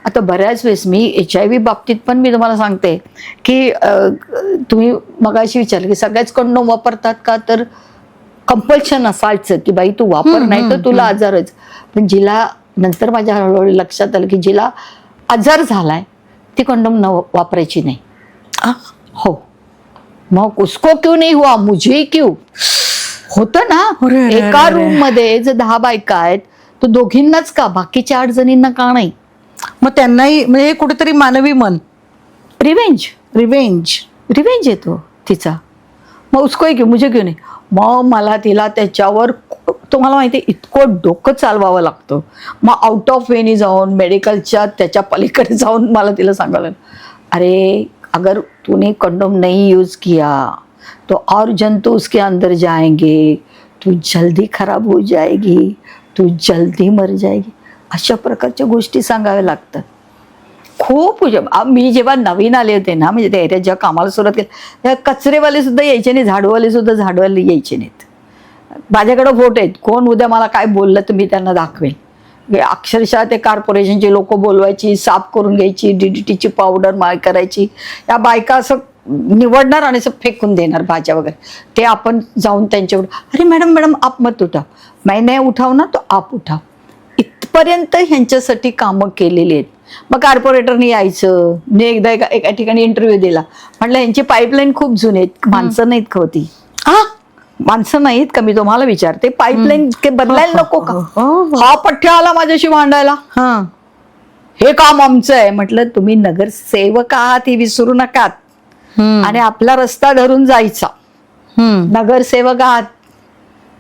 आता बऱ्याच वेळेस मी HIV बाबतीत पण मी तुम्हाला सांगते की तुम्ही मगाशी विचारलं की सगळ्याच कंडोम वापरतात का, तर कंपल्शन असायचं की बाई तू वापर, नाही तर तुला आजारच. पण जिला नंतर माझ्या हळूहळू लक्षात आलं की जिला आजार झालाय ती कंडोम न वापरायची नाही. हो, मग उसको क्यों नहीं हुआ, मुझे क्यों होतं ना. एका रूम मध्ये जर 10 बायका आहेत तो दोघींनाच का, बाकीच्या 8 जणींना का नाही? मग त्यांनाही म्हणजे हे कुठेतरी मानवी मन, रिवेंज रिवेंज येतो तिचा. मग उसको क्यों, मुझे क्यों नाही. मग मला तिला त्याच्यावर, तुम्हाला माहिती आहे, इतकं डोकं चालवावं लागतं. मग आउट ऑफ वेनी जाऊन मेडिकलच्या त्याच्या पलीकडे जाऊन मला तिला सांगायला, अरे अगर तूने कंडोम नहीं यूज किया तो और जंतु उसके अंदर जाएंगे, तू जल्दी खराब हो जाएगी, तू जल्दी मर जाएगी. अशा प्रकारच्या गोष्टी सांगाव्या लागतात. खूप मी जेव्हा नवीन आले होते ना, म्हणजे त्या एरियात जेव्हा कामाला सुरुवात केली, तेव्हा कचरेवाले सुद्धा यायचे नाही, झाडूवाले यायचे नाहीत. माझ्याकडे फोटो आहेत, कोण उद्या मला काय बोललं तर मी त्यांना दाखवेन. अक्षरशः ते कॉर्पोरेशनचे लोक बोलवायची, साफ करून घ्यायची, DDTची पावडर करायची. या बायका असं निवडणार आणि असं फेकून देणार भाज्या वगैरे. ते आपण जाऊन त्यांच्यावर, अरे मॅडम आप मत उठाव, मैं उठाव ना तो आप उठाव. इथपर्यंत ह्यांच्यासाठी कामं केलेली आहेत. मग कॉर्पोरेटरनी यायचं. मी एकदा एका ठिकाणी इंटरव्ह्यू दिला, म्हटलं यांची पाईपलाईन खूप जुनी आहेत, माणसं नाहीत का होती? माणसं नाहीत का, मी तुम्हाला विचारते, पाईपलाईन बदलायला नको का? हा पठ्ठ्या आला माझ्याशी भांडायला, हे काम आमचं आहे. म्हटलं तुम्ही नगरसेवक आहात हे विसरू नका, आणि आपला रस्ता धरून जायचा. नगरसेवक आहात,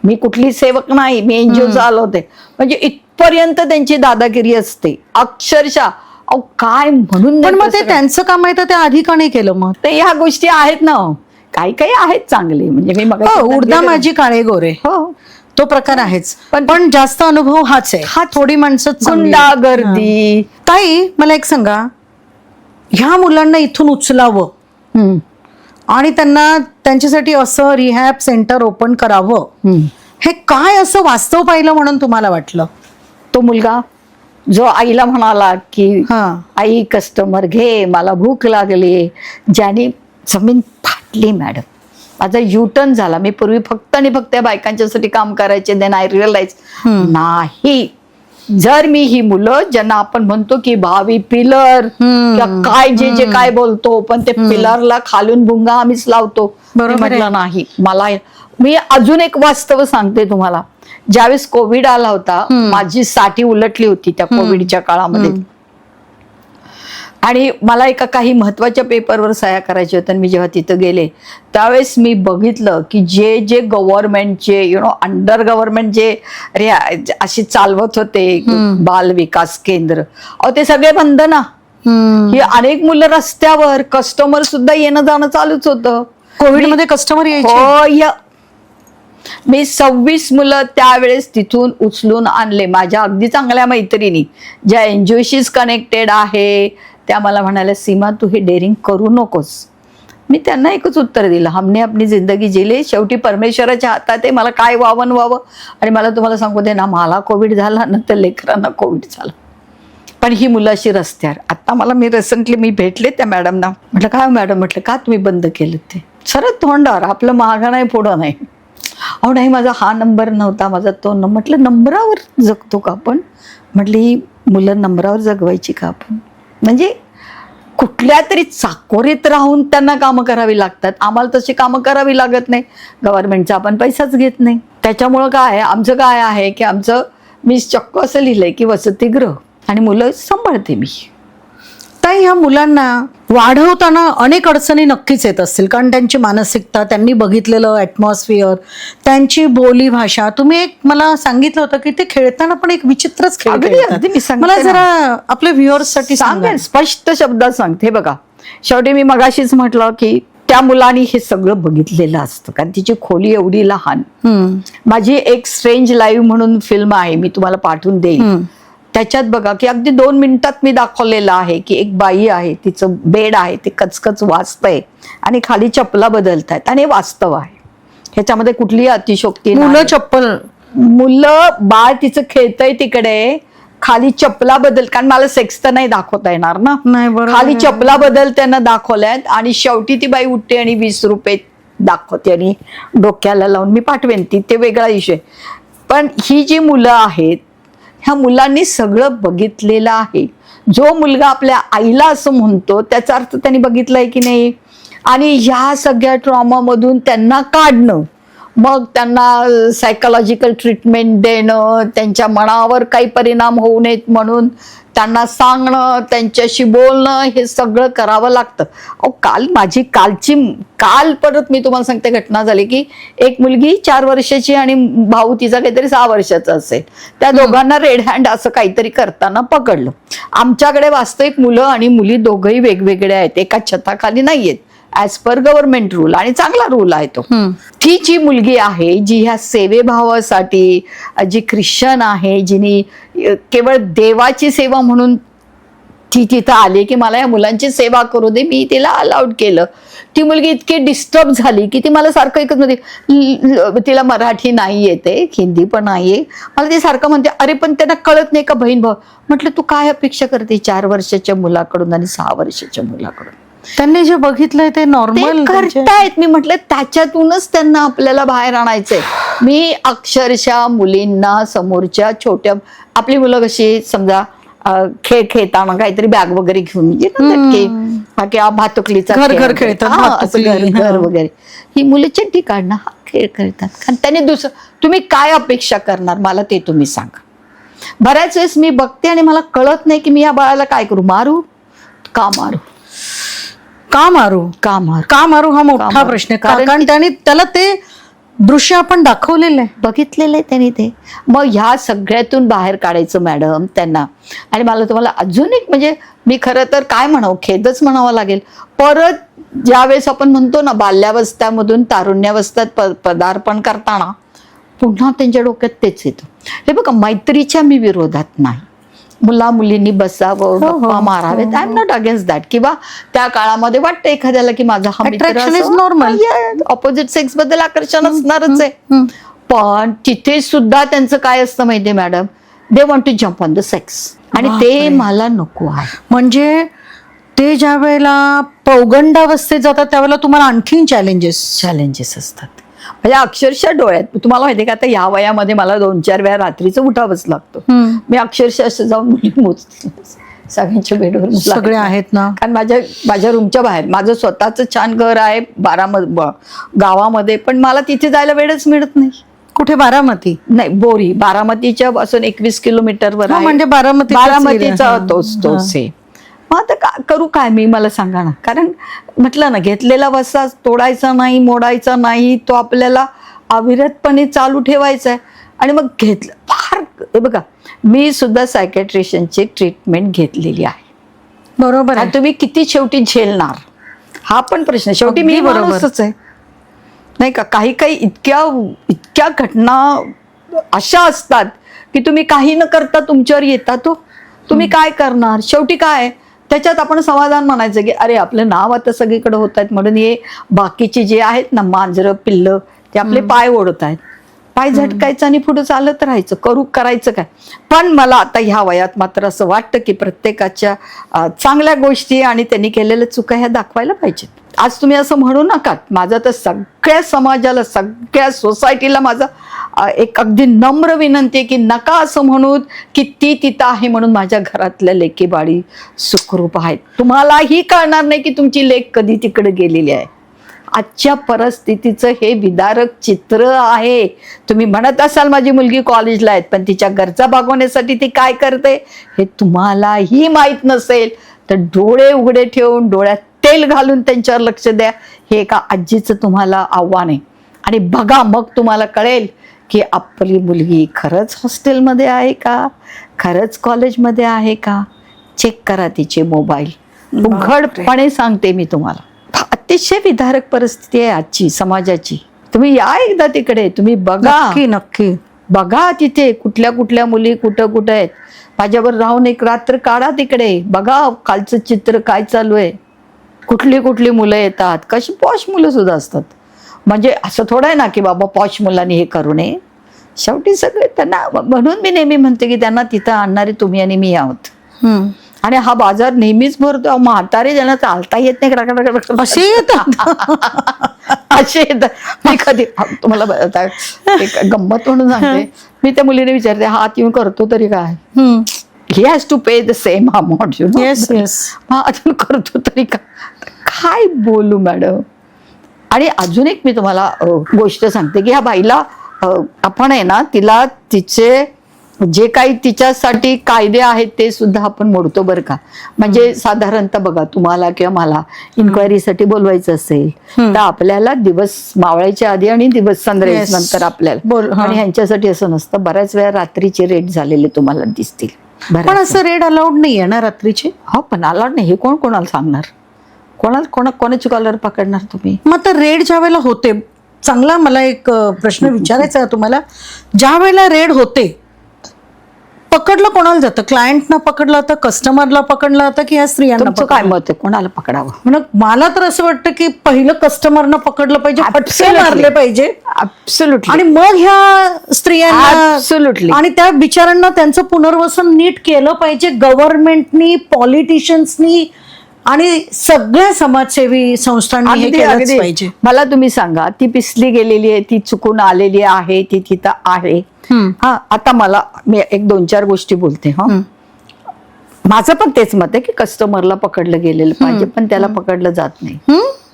मी कुठली सेवक नाही, मी NGO चालवते. म्हणजे इथपर्यंत त्यांची दादागिरी असते अक्षरशः. अहो काय म्हणून, पण मग ते त्यांचं काम आहे तर ते आधी का नाही केलं? मग ते ह्या गोष्टी आहेत ना, काही आहेत चांगले. म्हणजे मी मग उडदा माझी काळे गोरे, हो तो प्रकार आहेच. पण जास्त अनुभव हाच आहे. हा थोडी माणसं गुंडागर्दी. ताई मला एक सांगा, ह्या मुलांना इथून उचलावं आणि त्यांना त्यांच्यासाठी असं रिहॅब सेंटर ओपन करावं, हे काय असं वास्तव पाहिलं म्हणून तुम्हाला वाटलं? तो मुलगा जो आईला म्हणाला की आई कस्टमर घे, मला भूक लागली, ज्याने जमीन फाटली मॅडम. माझा युटर्न झाला. मी पूर्वी फक्त आणि फक्त बायकांच्यासाठी काम करायचे. देन आय रिअलाइज नाही, जर मी ही मुलं ज्यांना आपण म्हणतो की भावी पिलर, काय जे काय बोलतो, पण ते पिलरला खालून भुंगा आम्हीच लावतो. म्हटलं नाही. मला मी अजून एक वास्तव सांगते तुम्हाला. ज्यावेळेस कोविड आला होता, माझी साठी उलटली होती त्या कोविडच्या काळामध्ये, आणि मला एका काही महत्वाच्या पेपरवर सह्या करायच्या होत्या. मी जेव्हा तिथं गेले त्यावेळेस मी बघितलं की जे गव्हर्नमेंटचे अंडर गव्हर्नमेंट जे अशी चालवत होते बाल विकास केंद्र, ते सगळे बंद ना. ही अनेक मुलं रस्त्यावर, कस्टमर सुद्धा येणं जाणं चालूच होतं. कोविड मध्ये कस्टमर यायचे. मी 26 मुलं त्यावेळेस तिथून उचलून आणले. माझ्या अगदी चांगल्या मैत्रिणी ज्या NGOशीच कनेक्टेड आहे, त्या मला म्हणाल्या, सीमा तू हे डेअरिंग करू नकोस. मी त्यांना एकच उत्तर दिलं, हमने अपनी जिंदगी जिली, शेवटी परमेश्वराच्या हातात आहे, मला काय व्हावं. आणि मला तुम्हाला सांगू दे ना, मला कोविड झाला ना तर लेकरांना कोविड झाला. पण ही मुलं अशी रस्त्यावर. आता मी रिसेंटली भेटले त्या मॅडमना. म्हटलं काय मॅडम, म्हटलं का तुम्ही बंद केलं? ते सरळ तोंडावर, आपलं मागं नाही पुढं नाही. अहो नाही, माझा हा नंबर नव्हता, माझा तो नंबर. म्हटलं नंबरावर जगतो का आपण? म्हटलं ही मुलं नंबरावर जगवायची का आपण? म्हणजे कुठल्या तरी चाकोरीत राहून त्यांना कामं करावी लागतात. आम्हाला तशी कामं करावी लागत नाही. गव्हर्नमेंटचा आपण पैसाच घेत नाही. त्याच्यामुळं काय आमचं काय आहे की मी चक्क असं लिहिलंय की वसतिगृह आणि मुलं सांभाळते मी. ताई ह्या मुलांना वाढवताना अनेक अडचणी नक्कीच येत असतील, कारण त्यांची मानसिकता, त्यांनी बघितलेलं ॲटमॉस्फिअर, त्यांची बोली भाषा. तुम्ही एक मला सांगितलं होतं की ते खेळताना पण एक विचित्रच खेळ खेळतात. मला जरा आपल्या व्ह्युअर्ससाठी सांगेन, स्पष्ट शब्दात सांगते. बघा, शेवटी मी मगाशीच म्हटलं की त्या मुलांनी हे सगळं बघितलेलं असतं, कारण तिची खोली एवढी लहान. माझी एक स्ट्रेंज लाईव्ह म्हणून फिल्म आहे, मी तुम्हाला पाठवून देईन. त्याच्यात बघा की अगदी 2 मिनिटात मी दाखवलेलं आहे की एक बाई आहे, तिचं बेड आहे, ते कचकच वाजतंय आणि खाली चपला बदलतायत, आणि हे वास्तव आहे. ह्याच्यामध्ये कुठलीही अतिशोक्ती नाही. मुलं बाळ तिचं खेळतंय तिकडे, खाली चपला कारण मला सेक्स तर नाही दाखवता येणार ना, खाली चपला बदलताना दाखवल्यात. आणि शेवटी ती बाई उठते आणि 20 रुपये दाखवते आणि डोक्याला लावून मी पाठवेन ते वेगळा विषय. पण ही जी मुलं आहेत, ह्या मुलांनी सगळं बघितलेलं आहे. जो मुलगा आपल्या आईला असं म्हणतो त्याचा अर्थ त्यांनी बघितलाय की नाही. आणि ह्या सगळ्या ट्रॉमामधून त्यांना काढणं मग त्यांना सायकोलॉजिकल ट्रीटमेंट देणं, त्यांच्या मनावर काही परिणाम होऊ नयेत म्हणून त्यांना सांगणं, त्यांच्याशी बोलणं, हे सगळं करावं लागतं. अहो काल परत मी तुम्हाला सांगते घटना झाली की एक मुलगी 4 वर्षाची आणि भाऊ तिचा काहीतरी 6 वर्षाचा असेल. त्या दोघांना रेड हँड असं काहीतरी करताना पकडलं. आमच्याकडे वास्तविक मुलं आणि मुली दोघंही वेगवेगळे आहेत, एका छताखाली नाहीयेत ऍज पर गव्हर्नमेंट रूल, आणि चांगला रूल आहे तो. ती जी मुलगी आहे जी ह्या सेवेभावासाठी, जी ख्रिश्चन आहे, जिने केवळ देवाची सेवा म्हणून ती तिथं आली की मला या मुलांची सेवा करू दे, मी तिला अलाउड केलं. ती मुलगी इतकी डिस्टर्ब झाली की ती मला सारखं ऐकत नव्हती. तिला मराठी नाही येते, हिंदी पण नाहीये. मला ती सारखं म्हणते, अरे पण त्यांना कळत नाही का बहीण भाऊ? म्हटलं तू काय अपेक्षा करते 4 वर्षाच्या मुलाकडून आणि 6 वर्षाच्या मुलाकडून? त्यांनी जे बघितलंय ते नॉर्मल करतायत. मी म्हटलं त्याच्यातूनच त्यांना आपल्याला बाहेर आणायचंय. मी अक्षरशः मुलींना समोरच्या छोट्या, आपली मुलं कशी समजा खेळ खेळताना काहीतरी बॅग वगैरे घेऊन किंवा भातुकलीचा घर खेळतात, घर वगैरे, ही मुलं चड्डी काढणं हा खेळ खेळतात. आणि त्याने तुम्ही काय अपेक्षा करणार मला ते तुम्ही सांगा. बऱ्याच वेळेस मी बघते आणि मला कळत नाही की मी या बाळाला काय करू, मारू का मारू हा मोठा प्रश्न आहे. कारण त्याने त्याला ते दृश्य आपण दाखवलेलं आहे, बघितलेलं आहे त्यांनी ते. मग ह्या सगळ्यातून बाहेर काढायचं मॅडम त्यांना. आणि मला तुम्हाला अजून एक, म्हणजे मी खरं तर काय म्हणावं, खेदच म्हणावं लागेल, परत ज्यावेळेस आपण म्हणतो ना बाल्यावस्थामधून तारुण्यावस्थेत पदार्पण करताना पुन्हा त्यांच्या डोक्यात तेच येतं. हे बघा, मैत्रीच्या मी विरोधात नाही, मुला मुलींनी बसावं, गप्पा मारावेत, I am not against that. किंवा त्या काळामध्ये वाटतं एखाद्याला की माझा हा मित्र, ऑपोजिट सेक्स बद्दल आकर्षण असणारच आहे. पण तिथे सुद्धा त्यांचं काय असतं माहितीये madam, they want to jump on the sex, आणि ते मला नको आहे. म्हणजे ते ज्या वेळेला पौगंडावस्थेत जातात त्यावेळेला तुम्हाला आणखीन चॅलेंजेस असतात. म्हणजे अक्षरशः डोळ्यात, तुम्हाला माहितीये का आता या वयामध्ये मला 2-4 वेळा रात्रीचं उठावंच लागतं. मी अक्षरशः असं जाऊन मुली मोजते सगळ्यांच्या बेडवर, सगळे आहेत ना. कारण माझ्या रूमच्या बाहेर माझं स्वतःच छान घर आहे गावामध्ये, पण मला तिथे जायला वेळच मिळत नाही. कुठे? बारामती नाही, बोरी. बारामतीच्या पासून 21 किलोमीटरवर आहे. म्हणजे बारामतीचा तोच आहे. मग आता करू काय मी, मला सांगा ना. कारण म्हटलं ना, घेतलेला वसा तोडायचा नाही, मोडायचा नाही, तो आपल्याला अविरतपणे चालू ठेवायचा आहे. आणि मग घेतलं फार, हे बघा, मी सुद्धा सायकॅट्रिशियनची ट्रीटमेंट घेतलेली आहे, बरोबर आहे. तुम्ही किती शेवटी झेलणार हा पण प्रश्न. शेवटी मी माणूसच आहे नाही का. काही इतक्या घटना अशा असतात की तुम्ही काही न करता तुमच्यावर येतात. तुम्ही काय करणार? शेवटी काय त्याच्यात आपण समाधान म्हणायचं की अरे आपलं नाव आता सगळीकडे होत आहेत म्हणून हे बाकीचे जे आहेत ना मांजरं पिल्लं ते आपले पाय ओढत आहेत, पाय झटकायचं आणि पुढे चालत राहायचं. करायचं काय. पण मला आता ह्या वयात मात्र असं वाटतं की प्रत्येकाच्या चांगल्या गोष्टी आणि त्यांनी केलेल्या चुका ह्या दाखवायला पाहिजेत. आज तुम्ही असं म्हणू नका. माझं तर सगळ्या समाजाला, सगळ्या सोसायटीला माझं एक अगदी नम्र विनंती आहे की नका असं म्हणू की ती तिथं आहे म्हणून माझ्या घरातल्या लेकी बाळी सुखरूप आहेत. तुम्हालाही कळणार नाही की तुमची लेक कधी तिकडे गेलेली आहे. आजच्या परिस्थितीचं हे विदारक चित्र आहे. तुम्ही म्हणत असाल माझी मुलगी कॉलेजला आहे, पण तिच्या गरजा भागवण्यासाठी ती काय करते हे तुम्हालाही माहीत नसेल तर डोळे उघडे ठेवून डोळ्यात तेल घालून त्यांच्यावर लक्ष द्या. हे एका आजीचं तुम्हाला आव्हान आहे. आणि बघा, मग तुम्हाला कळेल की आपली मुलगी खरंच हॉस्टेलमध्ये आहे का, खरंच कॉलेजमध्ये आहे का. चेक करा तिचे मोबाईल. उघडपणे सांगते मी तुम्हाला, अतिशय विदारक परिस्थिती आहे आजची समाजाची. तुम्ही या एकदा तिकडे, तुम्ही बघा, नक्की बघा तिथे कुठल्या मुली कुठं आहेत. माझ्यावर राहून एक रात्र काढा तिकडे, बघा कालचं चित्र काय चालू आहे. कुठली मुलं येतात, कशी पॉश मुलं सुद्धा असतात. म्हणजे असं थोडं आहे ना की बाबा पॉश मुलांनी हे करू नये. शेवटी सगळे त्यांना, म्हणून मी नेहमी म्हणते की त्यांना तिथं आणणारे तुम्ही आणि मी आहोत. आणि हा बाजार नेहमीच भरतो. म्हातारे ज्यांना चालता येत नाही असे येतात. असे येतात. मी कधी तुम्हाला एक गंमत म्हणून सांगते. मी त्या मुलीने विचारते, हात येऊन करतो तरी काय, he has to pay the same amount, you know. Yes. अजून करतो तरी काय बोलू मॅडम. आणि अजून एक मी तुम्हाला गोष्ट सांगते की ह्या बाईला आपण आहे ना तिला तिचे जे काही तिच्यासाठी कायदे आहेत ते सुद्धा आपण मोडतो बरं का. म्हणजे साधारणतः बघा तुम्हाला किंवा मला इन्क्वायरीसाठी बोलवायचं असेल तर आपल्याला दिवस मावळायच्या आधी आणि दिवस सनराईज नंतर आपल्याला, आणि ह्यांच्यासाठी असं नसतं. बऱ्याच वेळा रात्रीचे रेट झालेले तुम्हाला दिसतील. पण असं रेड अलाउड नाही आहे ना रात्रीचे? हो, पण अलाउड नाही हे कोण कोणाला सांगणार? कोणाची कॉलर पकडणार तुम्ही? मग तर रेड ज्या वेळेला होते, चांगला मला एक प्रश्न विचारायचा आहे तुम्हाला, ज्या वेळेला रेड होते पकडलं कोणाला जातं? क्लायंटना पकडलं जातं, कस्टमरला पकडलं जातं की या स्त्रियांना? तुमचं काय मत आहे, कोणाला पकडावं? म्हणजे मला तर असं वाटतं की पहिलं कस्टमरना पकडलं पाहिजे, फटके मारले पाहिजे ऍब्सोल्युटली, आणि मग ह्या स्त्रियांना ऍब्सोल्युटली, आणि त्या बिचारांना त्यांचं पुनर्वसन नीट केलं पाहिजे गव्हर्नमेंटनी, पॉलिटिशियन्सनी आणि सगळ्या समाजसेवी संस्थांनी हे केलंच पाहिजे. मला तुम्ही सांगा, ती पिसली गेलेली आहे, ती चुकून आलेली आहे, ती तिथं आहे. हा, आता मी एक 2-4 गोष्टी बोलते. हा, माझं पण तेच मत आहे की कस्टमरला पकडलं गेलेलं पाहिजे, पण त्याला पकडलं जात नाही.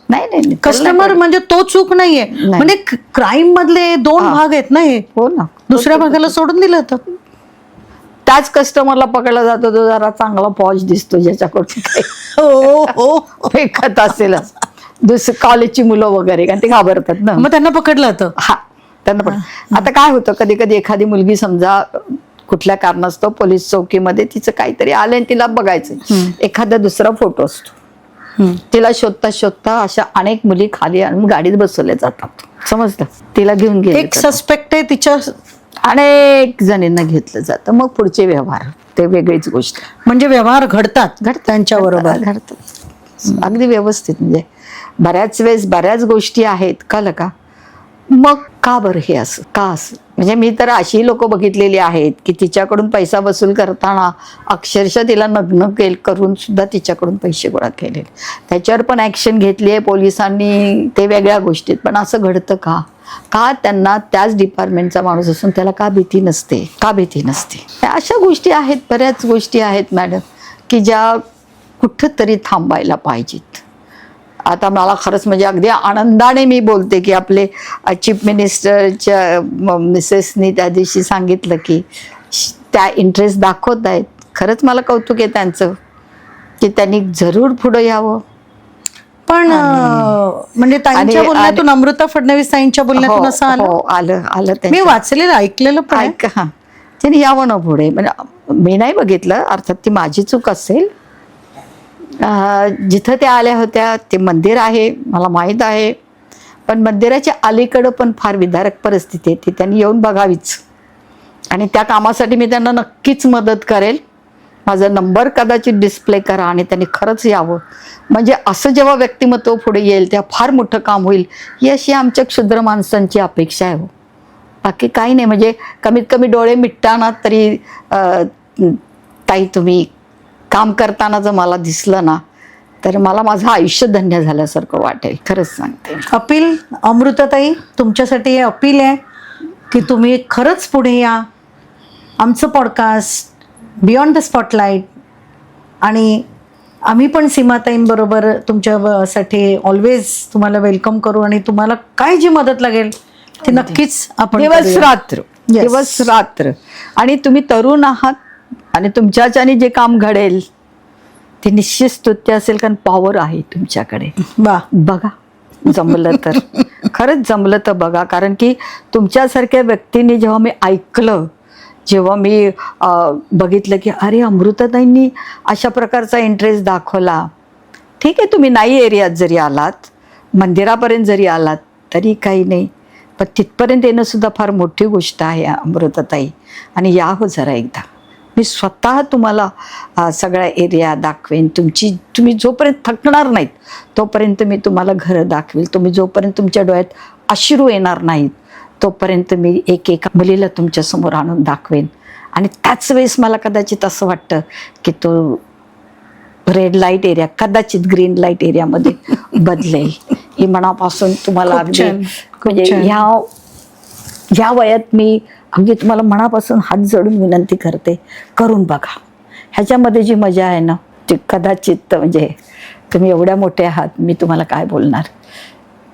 नाही, कस्टमर म्हणजे तो चूक नाहीये, म्हणजे क्राईम मधले 2 भाग आहेत ना हे. हो ना, दुसऱ्या भागाला सोडून दिलं होतं. त्याच कस्टमरला पकडला जातो तो जरा चांगला पॉश दिसतो, ज्याच्याकडून फेकत असेल दुसरी कॉलेजची मुलं वगैरे, कारण ते घाबरतात ना, मग त्यांना पकडलं होतं. हा, त्यांना पण. आता काय होतं, कधी कधी एखादी मुलगी समजा कुठल्या कारणास्तव पोलीस चौकीमध्ये तिचं काहीतरी आलंय आणि तिला बघायचं, एखादा दुसरा फोटो असतो, तिला शोधता शोधता अशा अनेक मुली खाली आणून गाडीत बसवल्या जातात, समजलं? तिला घेऊन गेले, एक सस्पेक्ट आहे, तिच्या अनेक जणींना घेतलं जातं. मग पुढचे व्यवहार ते वेगळीच गोष्ट. म्हणजे व्यवहार घडतात त्यांच्या बरोबर, घडतात अगदी व्यवस्थित. म्हणजे बऱ्याच वेळेस बऱ्याच गोष्टी आहेत, कळलं का? मग का बरं हे असं का असं? म्हणजे मी तर अशी लोक बघितलेली आहेत की तिच्याकडून पैसा वसूल करताना अक्षरशः तिला नग्न करून सुद्धा तिच्याकडून पैसे गोळा केले. त्याच्यावर पण ऍक्शन घेतली आहे पोलिसांनी, ते वेगळ्या गोष्टीत. पण असं घडतं का? त्यांना त्याच डिपार्टमेंटचा माणूस असून त्याला का भीती नसते? अशा गोष्टी आहेत, बऱ्याच गोष्टी आहेत मॅडम, की ज्या कुठंतरी थांबायला पाहिजेत. आता मला खरंच म्हणजे अगदी आनंदाने मी बोलते की आपले चीफ मिनिस्टरच्या मिसेसनी त्या दिवशी सांगितलं की त्या इंटरेस्ट दाखवत आहेत. खरंच मला कौतुक आहे त्यांचं की त्यांनी जरूर पुढे यावं. पण म्हणजे ताईंच्या बोलण्यातून, अमृता फडणवीस ताईंच्या बोलण्यातून असं आलं. मी वाचलेलं, ऐकलेलं पण. त्यांनी यावं ना पुढे. म्हणजे मी नाही बघितलं, अर्थात ती माझी चूक असेल. जिथं त्या आल्या होत्या ते मंदिर आहे, मला माहीत आहे, पण मंदिराच्या अलीकडं पण फार विदारक परिस्थिती आहे, ती त्यांनी येऊन बघावीच. आणि त्या कामासाठी मी त्यांना नक्कीच मदत करेल. माझा नंबर कदाचित डिस्प्ले करा आणि त्यांनी खरंच यावं. म्हणजे असं जेव्हा व्यक्तिमत्व पुढे येईल तेव्हा फार मोठं काम होईल, ही अशी आमच्या क्षुद्र माणसांची अपेक्षा आहे. बाकी काही नाही. म्हणजे कमीत कमी डोळे मिटताना तरी ताई तुम्ही काम करताना जर मला दिसलं ना, तर मला माझं आयुष्य धन्य झाल्यासारखं वाटेल, खरंच सांगते. अपील, अमृताताई तुमच्यासाठी हे अपील आहे की तुम्ही खरंच पुढे या. आमचं पॉडकास्ट बियॉन्ड द स्पॉटलाईट, आणि आम्ही पण सीमाताईंबरोबर तुमच्यासाठी ऑलवेज तुम्हाला वेलकम करू, आणि तुम्हाला काय जी मदत लागेल ती नक्कीच आपण दिवस रात्र. आणि तुम्ही तरुण आहात आणि तुमच्याच्याने जे काम घडेल ते निश्चित स्तुत्य असेल, कारण पॉवर आहे तुमच्याकडे. बघा, जमलं तर खरंच जमलं तर बघा. कारण की तुमच्यासारख्या व्यक्तींनी जेव्हा मी ऐकलं, जेव्हा मी बघितलं की अरे अमृताताईंनी अशा प्रकारचा इंटरेस्ट दाखवला. ठीक आहे, तुम्ही नाही एरियात जरी आलात, मंदिरापर्यंत जरी आलात तरी काही नाही, पण तिथपर्यंत येणं सुद्धा फार मोठी गोष्ट आहे अमृताताई. आणि या हो जरा एकदा, मी स्वतः तुम्हाला सगळा एरिया दाखवेन. तुम्ही जोपर्यंत थकणार नाहीत तोपर्यंत मी तुम्हाला घरं दाखवेल. तुम्ही जोपर्यंत तुमच्या डोळ्यात अश्रू येणार नाहीत तोपर्यंत मी एका मुलीला तुमच्यासमोर आणून दाखवेन. आणि त्याच वेळेस मला कदाचित असं वाटतं की तो रेड लाईट एरिया कदाचित ग्रीन लाईट एरियामध्ये बदलेल. ही मनापासून तुम्हाला अगदी म्हणजे ह्या वयात मी अगदी तुम्हाला मनापासून हात जोडून विनंती करते, करून बघा. ह्याच्यामध्ये जी मजा आहे ना ती कदाचित, म्हणजे तुम्ही एवढ्या मोठे आहात, मी तुम्हाला काय बोलणार.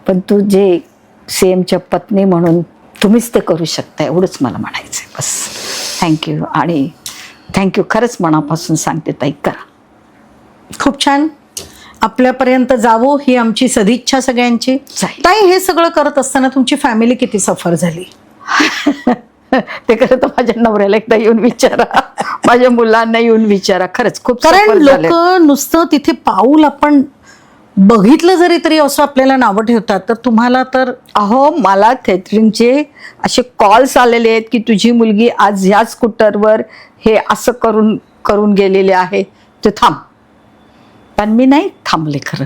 पण तू जे सीएमच्या पत्नी म्हणून तुम्हीच ते करू शकता, एवढंच मला म्हणायचं आहे बस. थँक्यू. आणि थँक्यू खरंच मनापासून सांगते ताई, करा. खूप छान. आपल्यापर्यंत जावो ही आमची सदिच्छा सगळ्यांची. जाईल. ताई, हे सगळं करत असताना तुमची फॅमिली किती सफर झाली? ते खरं तर माझ्या नवऱ्याला एकदा येऊन विचारा, माझ्या मुलांना येऊन विचारा. खरंच खूप कारण सफर झाले. लोक नुसतं तिथे पाऊल आपण बघितलं जरी तरी असं आपल्याला नावं ठेवतात, तर तुम्हाला तर अहो, मला थेटरिंगचे असे कॉल्स आलेले आहेत की तुझी मुलगी आज ह्या स्कूटरवर हे असं करून करून गेलेले आहे, ते थांब. पण मी नाही थांबले. खरं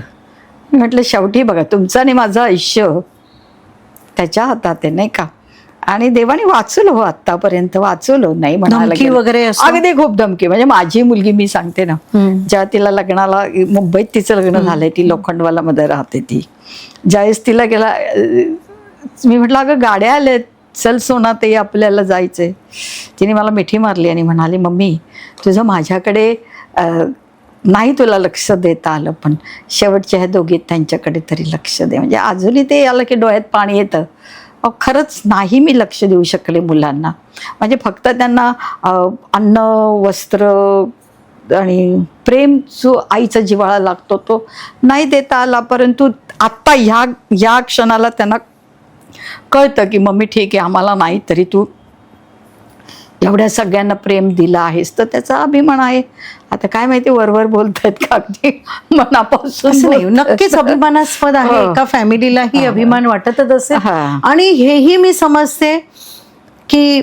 मी म्हटलं शेवटी बघा, तुमचं आणि माझं आयुष्य त्याच्या हातात आहे, नाही का. आणि देवाने वाचवलं, हो आतापर्यंत वाचवलं. नाही म्हणायला धमकी गेलं. वगैरे असं? अगदी खूप धमकी. म्हणजे माझी मुलगी, मी सांगते ना, जेव्हा तिला लग्नाला मुंबईत तिचं लग्न झालंय, ती लोखंडवाला मध्ये राहते, ती ज्यावेळेस तिला गेला, मी म्हटलं अगं गाड्या आल्यात, चल सोना ते आपल्याला जायचंय. तिने मला मिठी मारली आणि म्हणाली, मम्मी तुझं माझ्याकडे नाही तुला लक्ष देता आलं, पण शेवटच्या ह्या दोघी त्यांच्याकडे तरी लक्ष दे. म्हणजे अजूनही ते आलं की डोळ्यात पाणी येतं. खरंच नाही मी लक्ष देऊ शकले मुलांना. म्हणजे फक्त त्यांना अन्न, वस्त्र आणि प्रेम जो आईचा जिव्हाळा लागतो तो नाही देता आला. परंतु आत्ता ह्या क्षणाला त्यांना कळतं की मम्मी ठीक आहे, आम्हाला नाही तरी तू एवढ्या सगळ्यांना प्रेम दिलं आहेस, तर त्याचा अभिमान आहे. आता काय माहिती वरवर बोलतायत का, अगदी मनापासून असं नाही, बोलतायत. नक्कीच अभिमानास्पद आहे. हो. एका फॅमिलीलाही अभिमान वाटतच असेल. हा. आणि हेही मी समजते की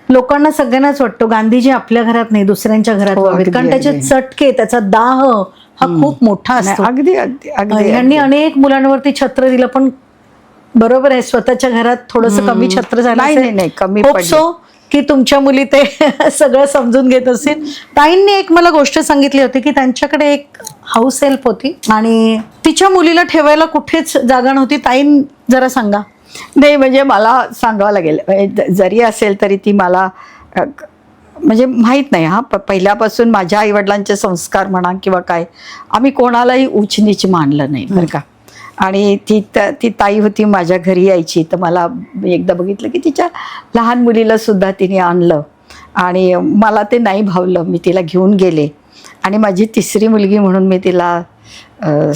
लोकांना सगळ्यांनाच वाटतो गांधीजी आपल्या घरात नाही दुसऱ्यांच्या घरात हो, व्हावेत, अगदी, कारण त्याचे अगदी. चटके, त्याचा दाह हा खूप मोठा नाही, असतो. अगदी अगदी अगदी यांनी अनेक मुलांवरती छत्र दिलं, पण बरोबर आहे, स्वतःच्या घरात थोडस कमी छत्र झालं नाही, असेल. नाही, नाही, कमी Hope पडले. so की तुमच्या मुली ते सगळं समजून घेत असतील. ताईंनी एक मला गोष्ट सांगितली होती की त्यांच्याकडे एक हाऊस हेल्प होती आणि तिच्या मुलीला ठेवायला कुठेच जागा नव्हती. ताईं जरा सांगा. नाही, म्हणजे मला सांगावं लागेल, जरी असेल तरी ती मला म्हणजे माहीत नाही. पहिल्यापासून माझ्या आईवडिलांचे संस्कार म्हणा किंवा काय, आम्ही कोणालाही उच्च नीच मानलं नाही बरं का. आणि ती ताई होती, माझ्या घरी यायची, तर मला एकदा बघितलं की तिच्या लहान मुलीला सुद्धा तिने आणलं आणि मला ते नाही भावलं. मी तिला घेऊन गेले आणि माझी तिसरी मुलगी म्हणून मी तिला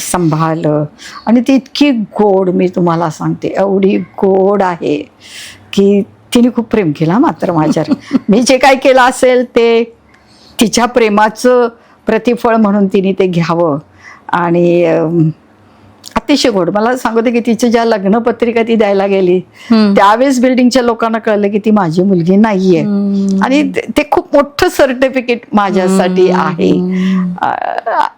सांभाळलं. आणि ती इतकी गोड, मी तुम्हाला सांगते, एवढी गोड आहे की तिने खूप प्रेम केला मात्र माझ्यावर. मी जे काय केलं असेल ते तिच्या प्रेमाचं प्रतिफळ म्हणून तिने ते घ्यावं. आणि अतिशय गोड. मला सांगते की तिची ज्या लग्नपत्रिका ती द्यायला गेली त्यावेळेस बिल्डिंगच्या लोकांना कळलं की ती माझी मुलगी नाहीये. आणि ते खूप मोठं सर्टिफिकेट माझ्यासाठी आहे.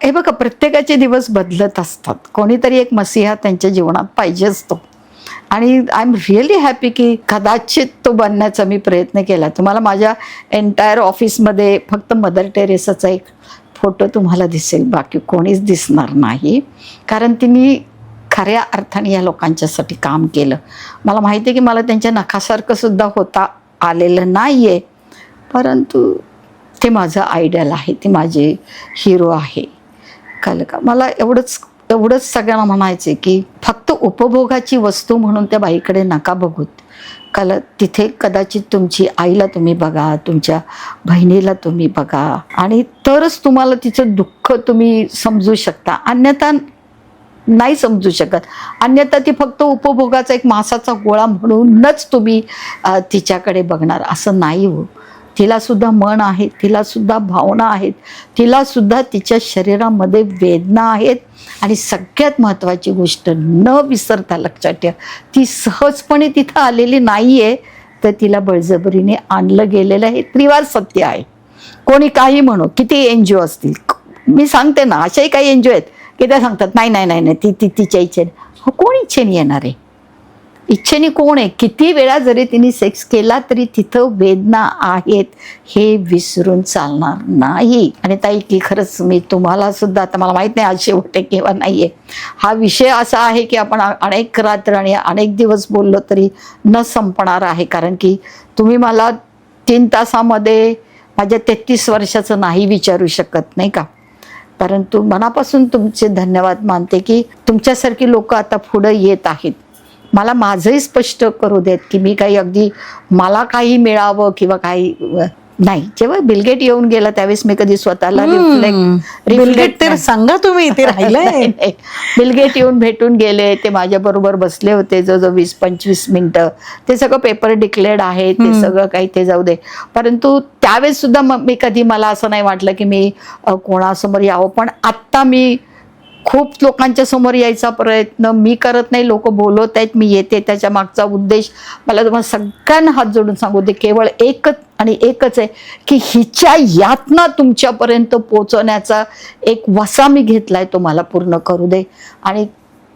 हे बघा, प्रत्येकाचे दिवस बदलत असतात. कोणीतरी एक मसीहा त्यांच्या जीवनात पाहिजे असतो. आणि आय एम रिअली हॅपी की कदाचित तो बनण्याचा मी प्रयत्न केला. तुम्हाला माझ्या एंटायर ऑफिसमध्ये फक्त मदर टेरेसाचा एक फोटो तुम्हाला दिसेल, बाकी कोणीच दिसणार नाही. कारण तिने खऱ्या अर्थाने या लोकांच्यासाठी काम केलं. मला माहिती आहे की मला त्यांच्या नखासारखं सुद्धा होता आलेलं नाही आहे, परंतु ते माझं आयडल आहे, ते माझे हिरो आहे. कळलं का. मला एवढंच सगळ्यांना म्हणायचं की फक्त उपभोगाची वस्तू म्हणून त्या बाईकडे नका बघूत. कळलं. तिथे कदाचित तुमची आईला तुम्ही बघा, तुमच्या बहिणीला तुम्ही बघा, आणि तरच तुम्हाला तिचं दुःख तुम्ही समजू शकता. अन्यथा नाही समजू शकत. अन्यथा ती फक्त उपभोगाचा एक मांसाचा गोळा म्हणूनच तुम्ही तिच्याकडे बघणार, असं नाही हो. तिला सुद्धा मन आहे, तिला सुद्धा भावना आहेत, तिला सुद्धा तिच्या शरीरामध्ये वेदना आहेत. आणि सगळ्यात महत्त्वाची गोष्ट न विसरता लक्षात ठेवा, ती सहजपणे तिथं आलेली नाही आहे, तर तिला बळजबरीने आणलं गेलेलं आहे. त्रिवार सत्य आहे. कोणी काही म्हणो, किती NGO असतील, मी सांगते ना, अशाही काही NGO आहेत की त्या सांगतात नाही नाही नाही नाही ती तिच्या इच्छेने. हो, कोण इच्छेने येणार आहे? इच्छेने कोण आहे? किती वेळा जरी तिने सेक्स केला तरी तिथं वेदना आहेत, हे विसरून चालणार नाही. आणि ताई की खरंच मी तुम्हाला सुद्धा, आता मला माहीत नाही आज शेवट आहे किंवा नाही आहे, हा विषय असा आहे की आपण अनेक रात्र आणि अनेक दिवस बोललो तरी न संपणार आहे. कारण की तुम्ही मला 3 तासामध्ये माझ्या 33 वर्षाचं नाही विचारू शकत, नाही का. परंतु मनापासून तुमचे धन्यवाद मानते की तुमच्यासारखी लोक आता पुढे येत आहेत. मला माझंही स्पष्ट करू देत की मी काही अगदी मला काही मिळावं किंवा काही नाही. जेव्हा बिलगेट येऊन गेला त्यावेळेस मी कधी स्वतःला बिलगेट तर सांगा तुम्ही इथे राहिलंय. बिलगेट येऊन भेटून गेले, ते माझ्या बरोबर बसले होते जवळजवळ 20-25 मिनिटं. ते सगळं पेपर डिक्लेअर्ड आहे, ते सगळं काही ते जाऊ दे. परंतु त्यावेळेस सुद्धा मी कधी मला असं नाही वाटलं की मी कोणासमोर यावं. पण आत्ता मी खूप लोकांच्या समोर यायचा प्रयत्न मी करत नाही. लोक बोलवत आहेत, मी येते. त्याच्या मागचा उद्देश मला तुम्हाला सगळ्यांना हात जोडून सांगू दे, केवळ एकच आणि एकच आहे की हिच्या यातना तुमच्यापर्यंत पोहोचवण्याचा एक वसा मी घेतलाय, तो मला पूर्ण करू दे. आणि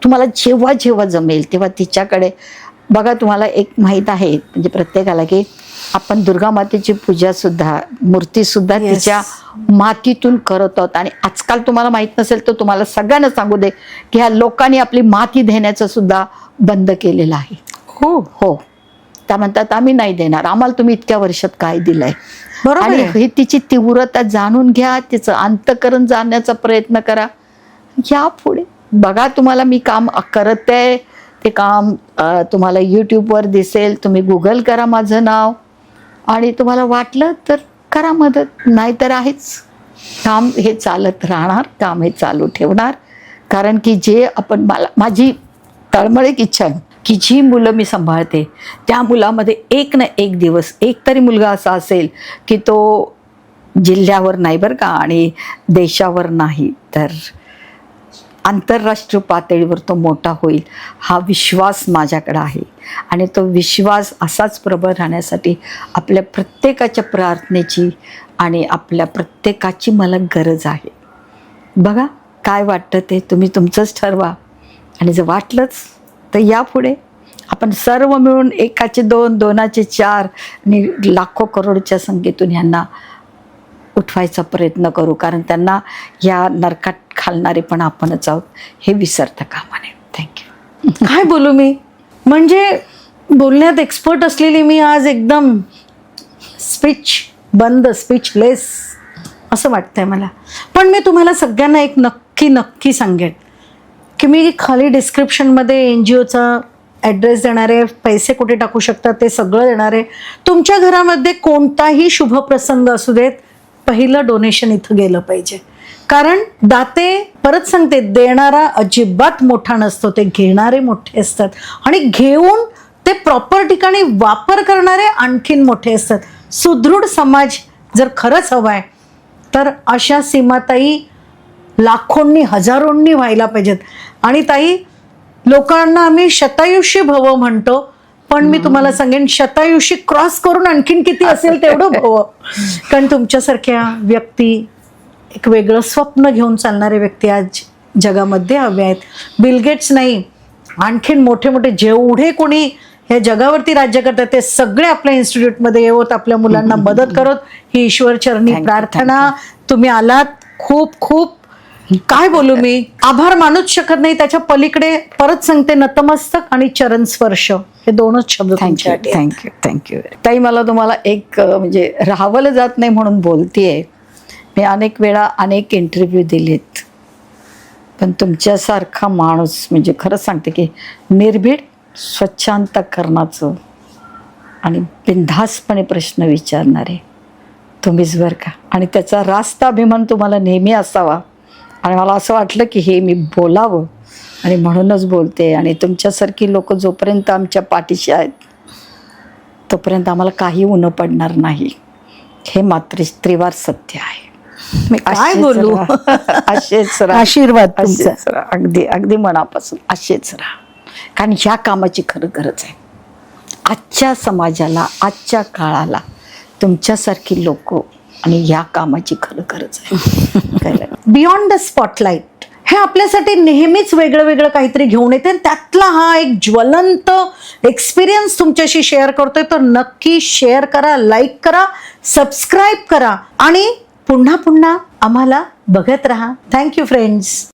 तुम्हाला जेव्हा जेव्हा जमेल तेव्हा तिच्याकडे बघा. तुम्हाला एक माहीत आहे म्हणजे प्रत्येकाला की आपण दुर्गा मातेची पूजा सुद्धा, मूर्ती सुद्धा तिच्या मातीतून करत आहोत. आणि आजकाल तुम्हाला माहित नसेल तर तुम्हाला सगळ्यांना सांगू दे की ह्या लोकांनी आपली माती देण्याचं सुद्धा बंद केलेलं आहे. हो हो, त्या म्हणतात आम्ही नाही देणार. आम्हाला तुम्ही इतक्या वर्षात काय दिलंय. बरोबर आणि आहे. ही तिची तीव्रता जाणून घ्या, तिचं अंतःकरण जाणण्याचा प्रयत्न करा. या पुढे बघा, तुम्हाला मी काम करते ते काम तुम्हाला यूट्यूबवर दिसेल. तुम्ही गुगल करा माझं नाव आणि तुम्हाला वाटलं तर करा मदत, नाही तर आहेच. काम हे चालत राहणार, काम हे चालू ठेवणार. कारण की जे आपण माझी तळमळीक इच्छा आहे की जी मुलं मी सांभाळते त्या मुलामध्ये एक ना एक दिवस एक तरी मुलगा असा असेल की तो जिल्ह्यावर नाही बरं का, आणि देशावर नाही तर आंतरराष्ट्रीय पातळीवर तो मोठा होईल, हा विश्वास माझ्याकडे आहे. आणि तो विश्वास असाच प्रबळ राहण्यासाठी आपल्या प्रत्येकाच्या प्रार्थनेची आणि आपल्या प्रत्येकाची मला गरज आहे. बघा काय वाटतं ते तुम्ही तुमचंच ठरवा. आणि जर वाटलंच तर यापुढे आपण सर्व मिळून एकाचे 2, 2चे 4 आणि लाखो करोडच्या संख्येतून यांना उठवायचा प्रयत्न करू. कारण त्यांना या नरकात घालणारे पण आपणच आहोत, हे विसरता कामा नये. थँक्यू. काय बोलू मी, म्हणजे बोलण्यात एक्सपर्ट असलेली मी आज एकदम स्पीचलेस असं वाटतंय मला. पण मी तुम्हाला सगळ्यांना एक नक्की सांगेन की मी खाली डिस्क्रिप्शनमध्ये NGOचा ॲड्रेस देणार आहे, पैसे कुठे टाकू शकतात ते सगळं देणार आहे. तुमच्या घरामध्ये कोणताही शुभ प्रसंग असू देत, पहिलं डोनेशन इथं गेलं पाहिजे. कारण दाते, परत सांगते, देणारा अजिबात मोठा नसतो, ते घेणारे मोठे असतात. आणि घेऊन ते प्रॉपर ठिकाणी वापर करणारे आणखीन मोठे असतात. सुदृढ समाज जर खरंच हवाय तर अशा सीमाताई लाखोंनी हजारोंनी व्हायला पाहिजेत. आणि ताई, लोकांना आम्ही शतायुष्य भव म्हणतो, पण मी तुम्हाला सांगेन शतायुष्य क्रॉस करून आणखीन किती असेल तेवढं भव. कारण तुमच्यासारख्या व्यक्ती, एक वेगळं स्वप्न घेऊन चालणारे व्यक्ती आज जगामध्ये हवे आहेत. बिलगेट्स नाही, आणखीन मोठे मोठे जेवढे कोणी ह्या जगावरती राज्य करतात ते सगळे आपल्या इन्स्टिट्यूटमध्ये येवत, आपल्या मुलांना मदत करत. ही ईश्वर चरणी प्रार्थना. तुम्ही आलात, खूप खूप काय बोलू मी, आभार मानूच शकत नाही. त्याच्या पलीकडे परत सांगते, नतमस्तक आणि चरण स्पर्श हे दोनच शब्द. थँक्यू. ताई, मला तुम्हाला एक म्हणजे राहावलं जात नाही म्हणून बोलतेय. मी अनेक वेळा अनेक इंटरव्ह्यू दिलेत, पण तुमच्यासारखा माणूस म्हणजे खरंच सांगते की निर्भीड, स्वच्छांतकरणाचं आणि बिनधास्तपणे प्रश्न विचारणारे तुम्हीच बरं का. आणि त्याचा रास्त अभिमान तुम्हाला नेहमी असावा. आणि मला असं वाटलं की हे मी बोलावं आणि म्हणूनच बोलते. आणि तुमच्यासारखी लोक जोपर्यंत आमच्या पाठीशी आहेत तोपर्यंत आम्हाला काही उणं पडणार नाही, हे मात्र त्रिवार सत्य आहे. मी काय बोलू. असेच राहा, आशीर्वाद तुमचा. असेच राहा, अगदी अगदी मनापासून असेच राहा. कारण ह्या कामाची खरं गरज आहे आजच्या समाजाला, आजच्या काळाला. तुमच्यासारखी लोक आणि या कामाची खरं गरज आहे. बियॉन्ड द स्पॉटलाइट हे आपल्यासाठी नेहमीच वेगळं वेगळं काहीतरी घेऊन येते. त्यातला हा एक ज्वलंत एक्सपिरियन्स तुमच्याशी शेअर करतोय, तर नक्की शेअर करा, लाईक करा, सबस्क्राईब करा आणि पुन्हा पुन्हा आम्हाला बघत राहा. Thank you friends.